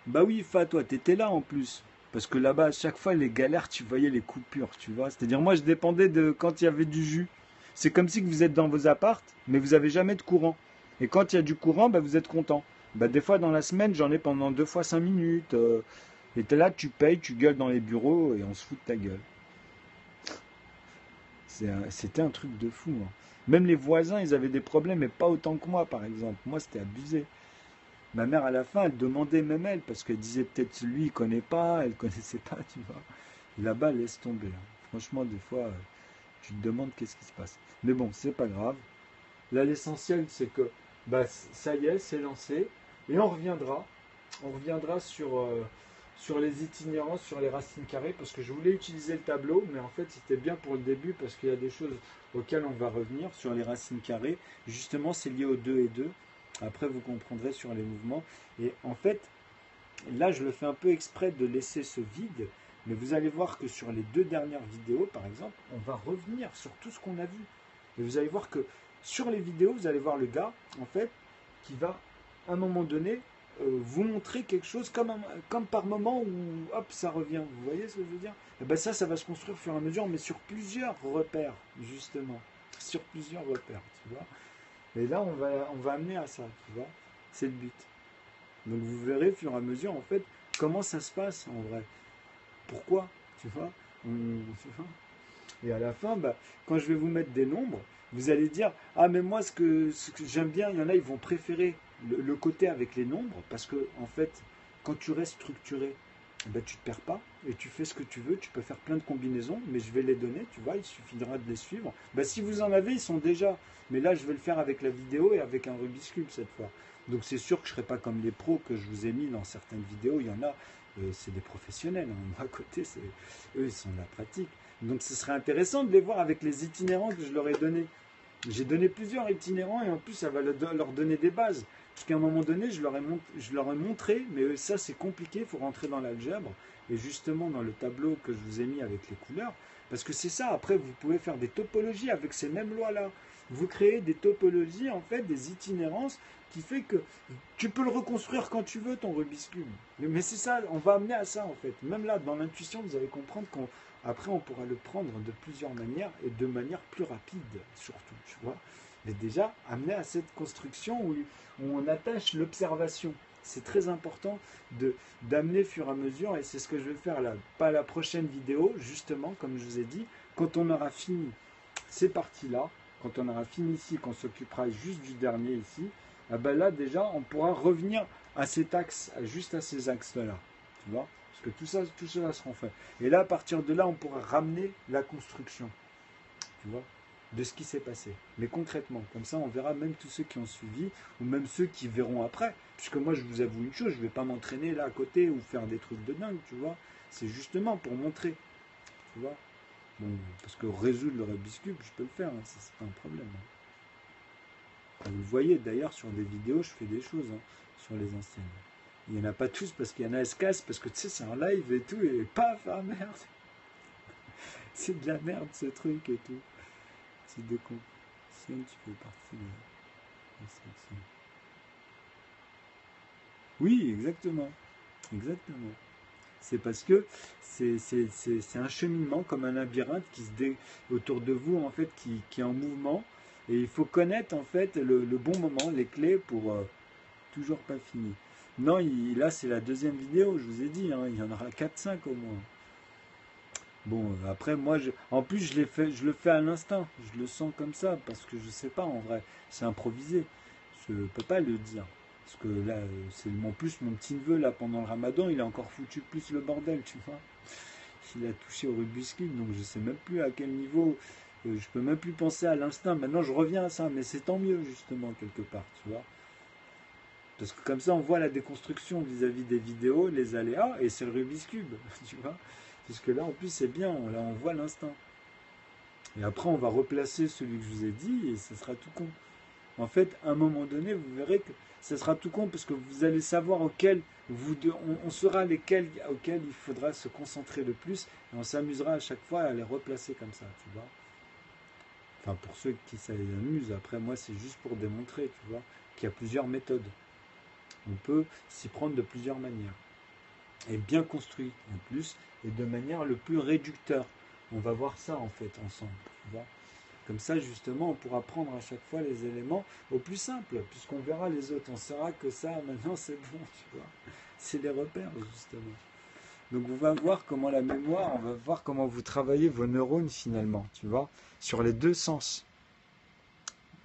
Bah oui, Fa, toi, t'étais là en plus. Parce que là-bas, à chaque fois, les galères, tu voyais les coupures, tu vois. C'est-à-dire, moi, je dépendais de quand il y avait du jus. C'est comme si que vous êtes dans vos appartes, mais vous avez jamais de courant. Et quand il y a du courant, bah, vous êtes content. Bah, des fois, dans la semaine, j'en ai pendant 2 fois 5 minutes. Et t'es là, tu payes, tu gueules dans les bureaux et on se fout de ta gueule. C'était un truc de fou. Hein. Même les voisins, ils avaient des problèmes, mais pas autant que moi, par exemple. Moi, c'était abusé. Ma mère, à la fin, elle demandait même elle, parce qu'elle disait peut-être lui, il connaît pas, elle connaissait pas, tu vois. Là-bas, laisse tomber. Hein. Franchement, des fois, tu te demandes qu'est-ce qui se passe. Mais bon, c'est pas grave. Là, l'essentiel, c'est que bah, ça y est, c'est lancé. Et on reviendra. On reviendra sur les itinérances, sur les racines carrées, parce que je voulais utiliser le tableau, mais en fait, c'était bien pour le début, parce qu'il y a des choses auxquelles on va revenir sur les racines carrées. Justement, c'est lié aux 2 et 2. Après, vous comprendrez sur les mouvements. Et en fait, là, je le fais un peu exprès de laisser ce vide. Mais vous allez voir que sur les 2 dernières vidéos, par exemple, on va revenir sur tout ce qu'on a vu. Et vous allez voir que sur les vidéos, vous allez voir le gars, en fait, qui va, à un moment donné, vous montrer quelque chose comme par moment où, hop, ça revient. Vous voyez ce que je veux dire? Et ben ça va se construire au fur et à mesure, mais sur plusieurs repères, justement. Sur plusieurs repères, tu vois. Et là, on va amener à ça, tu vois. C'est le but. Donc vous verrez au fur et à mesure, en fait, comment ça se passe en vrai. Pourquoi, tu vois, tu vois. Et à la fin, bah, quand je vais vous mettre des nombres, vous allez dire, ah mais moi ce que j'aime bien, il y en a, ils vont préférer le côté avec les nombres, parce que en fait, quand tu restes structuré, ben, tu ne te perds pas et tu fais ce que tu veux, tu peux faire plein de combinaisons, mais je vais les donner, tu vois, il suffira de les suivre. Ben, si vous en avez, ils sont déjà, mais là je vais le faire avec la vidéo et avec un Rubik's Cube cette fois. Donc c'est sûr que je ne serai pas comme les pros que je vous ai mis dans certaines vidéos, il y en a, c'est des professionnels, hein. Moi à côté, eux ils sont de la pratique. Donc ce serait intéressant de les voir avec les itinérants que je leur ai donnés. J'ai donné plusieurs itinérants et en plus ça va leur donner des bases. Parce qu'à un moment donné, je leur ai montré, mais ça c'est compliqué, il faut rentrer dans l'algèbre. Et justement dans le tableau que je vous ai mis avec les couleurs, parce que c'est ça, après vous pouvez faire des topologies avec ces mêmes lois-là. Vous créez des topologies, en fait, des itinérances, qui fait que tu peux le reconstruire quand tu veux, ton Rubik's Cube. Mais c'est ça, on va amener à ça en fait. Même là, dans l'intuition, vous allez comprendre qu'après on pourra le prendre de plusieurs manières et de manière plus rapide, surtout, tu vois. Mais déjà, amener à cette construction où on attache l'observation. C'est très important d'amener au fur et à mesure, et c'est ce que je vais faire là, pas la prochaine vidéo, justement, comme je vous ai dit, quand on aura fini ces parties-là, quand on aura fini ici, qu'on s'occupera juste du dernier ici, ah ben là déjà, on pourra revenir à cet axe, juste à ces axes-là, tu vois, parce que tout cela sera fait. Et là, à partir de là, on pourra ramener la construction, tu vois, de ce qui s'est passé. Mais concrètement, comme ça, on verra même tous ceux qui ont suivi, ou même ceux qui verront après. Puisque moi, je vous avoue une chose, je ne vais pas m'entraîner là à côté ou faire des trucs de dingue, tu vois. C'est justement pour montrer, tu vois. Bon, parce que résoudre le Rubik's Cube, je peux le faire, hein, c'est pas un problème. Vous le voyez, d'ailleurs, sur des vidéos, je fais des choses, hein, sur les anciennes. Il n'y en a pas tous, parce qu'il y en a, elles se cassent, parce que tu sais, c'est en live et tout, et paf, ah merde. C'est de la merde, ce truc et tout. C'est de con. Si tu fais partie de la section. Oui, exactement. Exactement. C'est parce que c'est un cheminement comme un labyrinthe autour de vous, en fait, qui est en mouvement. Et il faut connaître, en fait, le bon moment, les clés pour toujours pas fini. Non, là, c'est la deuxième vidéo, je vous ai dit, hein, il y en aura 4-5 au moins. Bon, après, moi, en plus, je le fais à l'instinct. Je le sens comme ça, parce que je sais pas, en vrai. C'est improvisé. Je peux pas le dire. Parce que là, c'est en plus mon petit neveu, là, pendant le ramadan, il a encore foutu plus le bordel, tu vois. Il a touché au Rubik's Cube, donc je sais même plus à quel niveau. Je peux même plus penser à l'instinct. Maintenant, je reviens à ça, mais c'est tant mieux, justement, quelque part, tu vois. Parce que comme ça, on voit la déconstruction vis-à-vis des vidéos, les aléas, et c'est le Rubik's Cube, tu vois. Parce que là, en plus, c'est bien, là, on voit l'instinct. Et après, on va replacer celui que je vous ai dit, et ce sera tout con. En fait, à un moment donné, vous verrez que ce sera tout con, parce que vous allez savoir on saura lesquels auxquels il faudra se concentrer le plus, et on s'amusera à chaque fois à les replacer comme ça, tu vois. Enfin, pour ceux qui s'amusent, après, moi, c'est juste pour démontrer, tu vois, qu'il y a plusieurs méthodes. On peut s'y prendre de plusieurs manières. Et bien construit en plus, et de manière le plus réducteur. On va voir ça en fait ensemble. Tu vois. Comme ça justement on pourra prendre à chaque fois les éléments au plus simple, puisqu'on verra les autres. On saura que ça maintenant c'est bon, tu vois. C'est les repères justement. Donc on va voir comment la mémoire, on va voir comment vous travaillez vos neurones finalement, tu vois, sur les deux sens.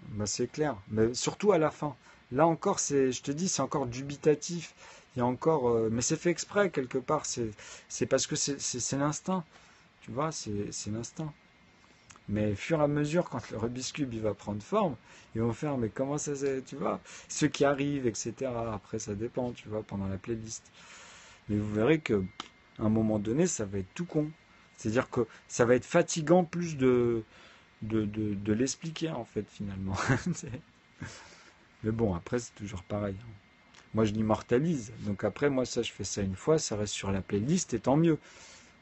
Ben, c'est clair, mais surtout à la fin. Là encore, je te dis, c'est encore dubitatif. Il y a encore, mais c'est fait exprès quelque part. C'est parce que c'est l'instinct, tu vois, c'est l'instinct. Mais au fur et à mesure, quand le Rubik's Cube il va prendre forme, ils vont faire, mais comment ça, tu vois, ceux qui arrivent, etc. Après, ça dépend, tu vois, pendant la playlist. Mais vous verrez que, à un moment donné, ça va être tout con. C'est-à-dire que ça va être fatigant plus de l'expliquer en fait finalement. Mais bon, après c'est toujours pareil. Moi je l'immortalise, donc après moi ça je fais ça une fois, ça reste sur la playlist et tant mieux.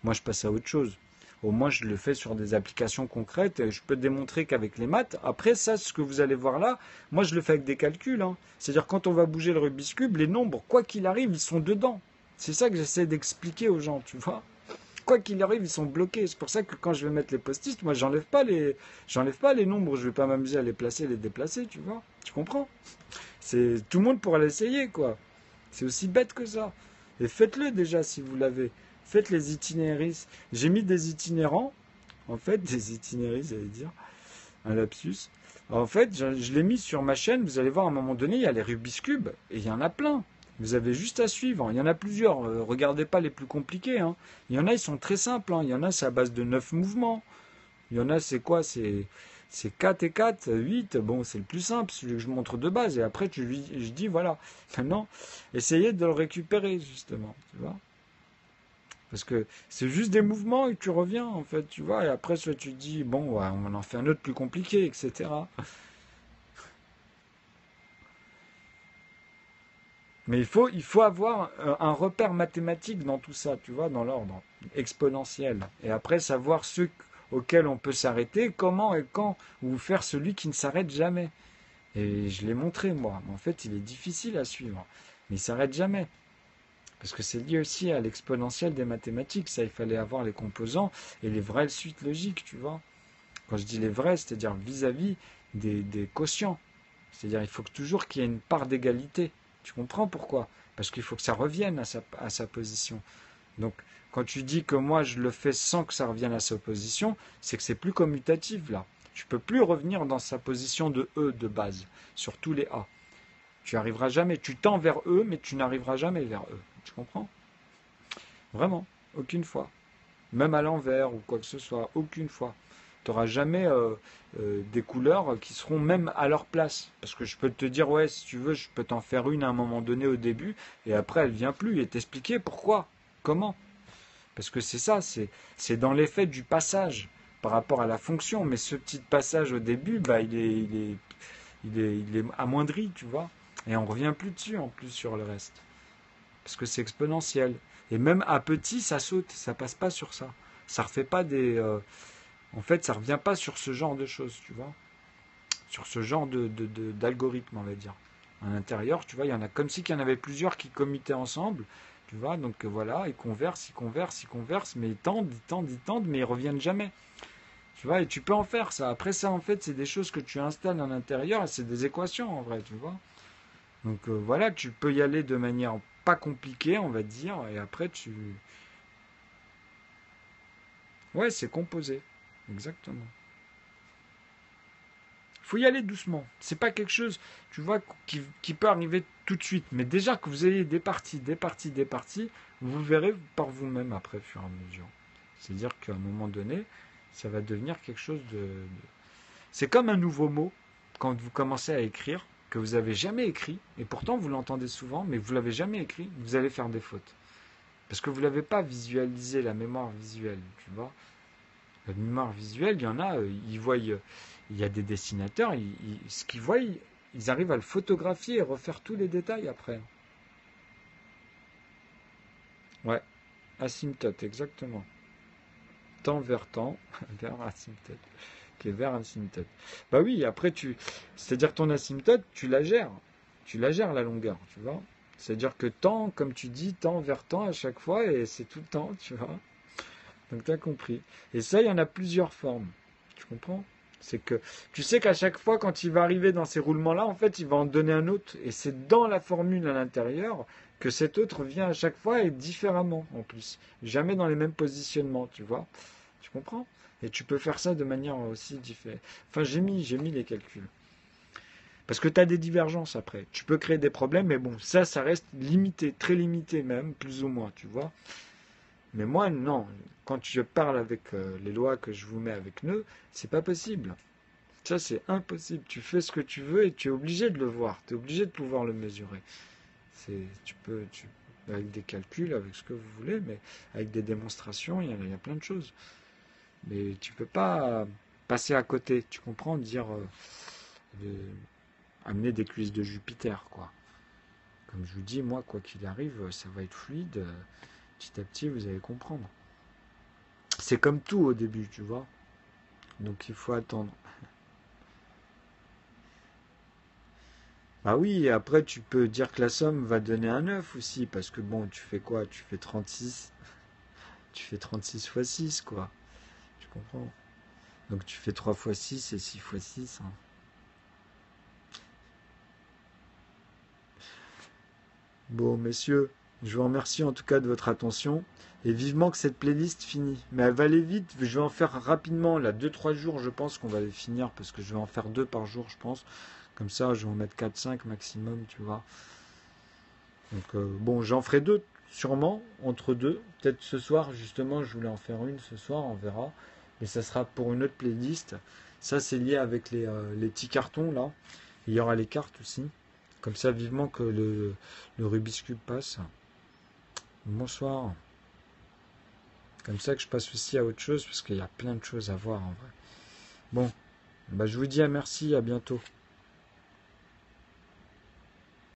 Moi je passe à autre chose. Au moins je le fais sur des applications concrètes et je peux démontrer qu'avec les maths, après ça ce que vous allez voir là, moi je le fais avec des calculs. Hein. C'est-à-dire quand on va bouger le Rubik's Cube, les nombres, quoi qu'il arrive, ils sont dedans. C'est ça que j'essaie d'expliquer aux gens, tu vois. Quoi qu'il arrive, ils sont bloqués. C'est pour ça que quand je vais mettre les post-it, moi, j'enlève pas les nombres. Je vais pas m'amuser à les placer, les déplacer, tu vois. Tu comprends? C'est tout le monde pourra l'essayer, quoi. C'est aussi bête que ça. Et faites-le déjà si vous l'avez. Faites les itinéris. J'ai mis des itinérants, en fait, des itinéris, j'allais dire, un lapsus. En fait, je l'ai mis sur ma chaîne, vous allez voir à un moment donné, il y a les Rubik's Cube, et il y en a plein. Vous avez juste à suivre. Il y en a plusieurs. Regardez pas les plus compliqués, hein. Il y en a, ils sont très simples, hein. Il y en a, c'est à base de 9 mouvements. Il y en a, c'est quoi? C'est 4 et 4, 8. Bon, c'est le plus simple, celui que je montre de base. Et après, je dis, voilà, maintenant, essayez de le récupérer, justement. Tu vois? Parce que c'est juste des mouvements et tu reviens, en fait, tu vois. Et après, soit tu dis, bon, ouais, on en fait un autre plus compliqué, etc. Mais il faut avoir un repère mathématique dans tout ça, tu vois, dans l'ordre exponentiel. Et après, savoir ceux auxquels on peut s'arrêter, comment et quand, ou faire celui qui ne s'arrête jamais. Et je l'ai montré, moi. En fait, il est difficile à suivre. Mais il s'arrête jamais. Parce que c'est lié aussi à l'exponentiel des mathématiques. Ça, il fallait avoir les composants et les vraies suites logiques, tu vois. Quand je dis les vraies, c'est-à-dire vis-à-vis des quotients. C'est-à-dire il faut toujours qu'il y ait une part d'égalité. Tu comprends pourquoi? Parce qu'il faut que ça revienne à sa position. Donc, quand tu dis que moi je le fais sans que ça revienne à sa position, c'est que c'est plus commutatif là. Tu peux plus revenir dans sa position de E de base, sur tous les A. Tu arriveras jamais. Tu tends vers E, mais tu n'arriveras jamais vers E. Tu comprends? Vraiment, aucune fois. Même à l'envers ou quoi que ce soit, aucune fois. Tu n'auras jamais des couleurs qui seront même à leur place. Parce que je peux te dire, ouais, si tu veux, je peux t'en faire une à un moment donné au début, et après elle vient plus, et t'expliquer pourquoi, comment. Parce que c'est ça, c'est dans l'effet du passage par rapport à la fonction. Mais ce petit passage au début, bah, il est amoindri, tu vois. Et on revient plus dessus en plus sur le reste. Parce que c'est exponentiel. Et même à petit, ça saute, ça passe pas sur ça. Ça refait pas en fait, ça revient pas sur ce genre de choses, tu vois. Sur ce genre d'algorithme, on va dire. À l'intérieur, tu vois, il y en a comme si il y en avait plusieurs qui commutaient ensemble, tu vois. Donc voilà, ils conversent, ils conversent, ils conversent, mais ils tendent, ils tendent, ils tendent, mais ils reviennent jamais. Tu vois, et tu peux en faire ça. Après ça, en fait, c'est des choses que tu installes à l'intérieur, et c'est des équations en vrai, tu vois. Donc voilà, tu peux y aller de manière pas compliquée, on va dire, et après tu... Ouais, c'est composé. Exactement. Il faut y aller doucement. C'est pas quelque chose, tu vois, qui peut arriver tout de suite. Mais déjà que vous ayez des parties, des parties, des parties, vous verrez par vous-même après, au fur et à mesure. C'est-à-dire qu'à un moment donné, ça va devenir quelque chose de... C'est comme un nouveau mot, quand vous commencez à écrire, que vous n'avez jamais écrit, et pourtant vous l'entendez souvent, mais vous l'avez jamais écrit, vous allez faire des fautes. Parce que vous ne l'avez pas visualisé, la mémoire visuelle, tu vois. La mémoire visuelle, il y en a, ils voient, il y a des dessinateurs, ce qu'ils voient, ils arrivent à le photographier et refaire tous les détails après. Ouais, asymptote, exactement. Temps vers temps, vers asymptote, qui est vers asymptote. Bah oui, après c'est-à-dire ton asymptote, tu la gères. Tu la gères la longueur, tu vois. C'est-à-dire que temps, comme tu dis, temps vers temps à chaque fois, et c'est tout le temps, tu vois. Donc tu as compris. Et ça, il y en a plusieurs formes. Tu comprends? C'est que tu sais qu'à chaque fois, quand il va arriver dans ces roulements-là, en fait, il va en donner un autre. Et c'est dans la formule à l'intérieur que cet autre vient à chaque fois et différemment en plus. Jamais dans les mêmes positionnements, tu vois? Tu comprends? Et tu peux faire ça de manière aussi différente. Enfin, j'ai mis les calculs. Parce que tu as des divergences après. Tu peux créer des problèmes, mais bon, ça reste limité, très limité même, plus ou moins, tu vois? Mais moi, non. Quand je parle avec les lois que je vous mets avec nœuds, c'est pas possible. Ça, c'est impossible. Tu fais ce que tu veux et tu es obligé de le voir. Tu es obligé de pouvoir le mesurer. Avec des calculs, avec ce que vous voulez, mais avec des démonstrations, il y a plein de choses. Mais tu peux pas passer à côté. Tu comprends? Dire amener des cuisses de Jupiter, quoi. Comme je vous dis, moi, quoi qu'il arrive, ça va être fluide. Petit à petit, vous allez comprendre. C'est comme tout au début, tu vois. Donc il faut attendre. Ah oui, et après tu peux dire que la somme va donner un 9 aussi, parce que bon, tu fais quoi? Tu fais 36. Tu fais 36 fois 6, quoi. Tu comprends? Donc tu fais 3 fois 6 et 6 fois 6, hein. Bon, messieurs, je vous remercie en tout cas de votre attention. Et vivement que cette playlist finisse. Mais elle va aller vite. Je vais en faire rapidement. Là, 2-3 jours, je pense qu'on va les finir. Parce que je vais en faire 2 par jour, je pense. Comme ça, je vais en mettre 4-5 maximum, tu vois. Donc, bon, j'en ferai 2, sûrement, entre deux. Peut-être ce soir, justement, je voulais en faire une ce soir, on verra. Mais ça sera pour une autre playlist. Ça, c'est lié avec les petits cartons, là. Il y aura les cartes aussi. Comme ça, vivement que le Rubik's Cube passe. Bonsoir. Comme ça que je passe aussi à autre chose, parce qu'il y a plein de choses à voir en vrai. Bon, bah, je vous dis à merci, à bientôt.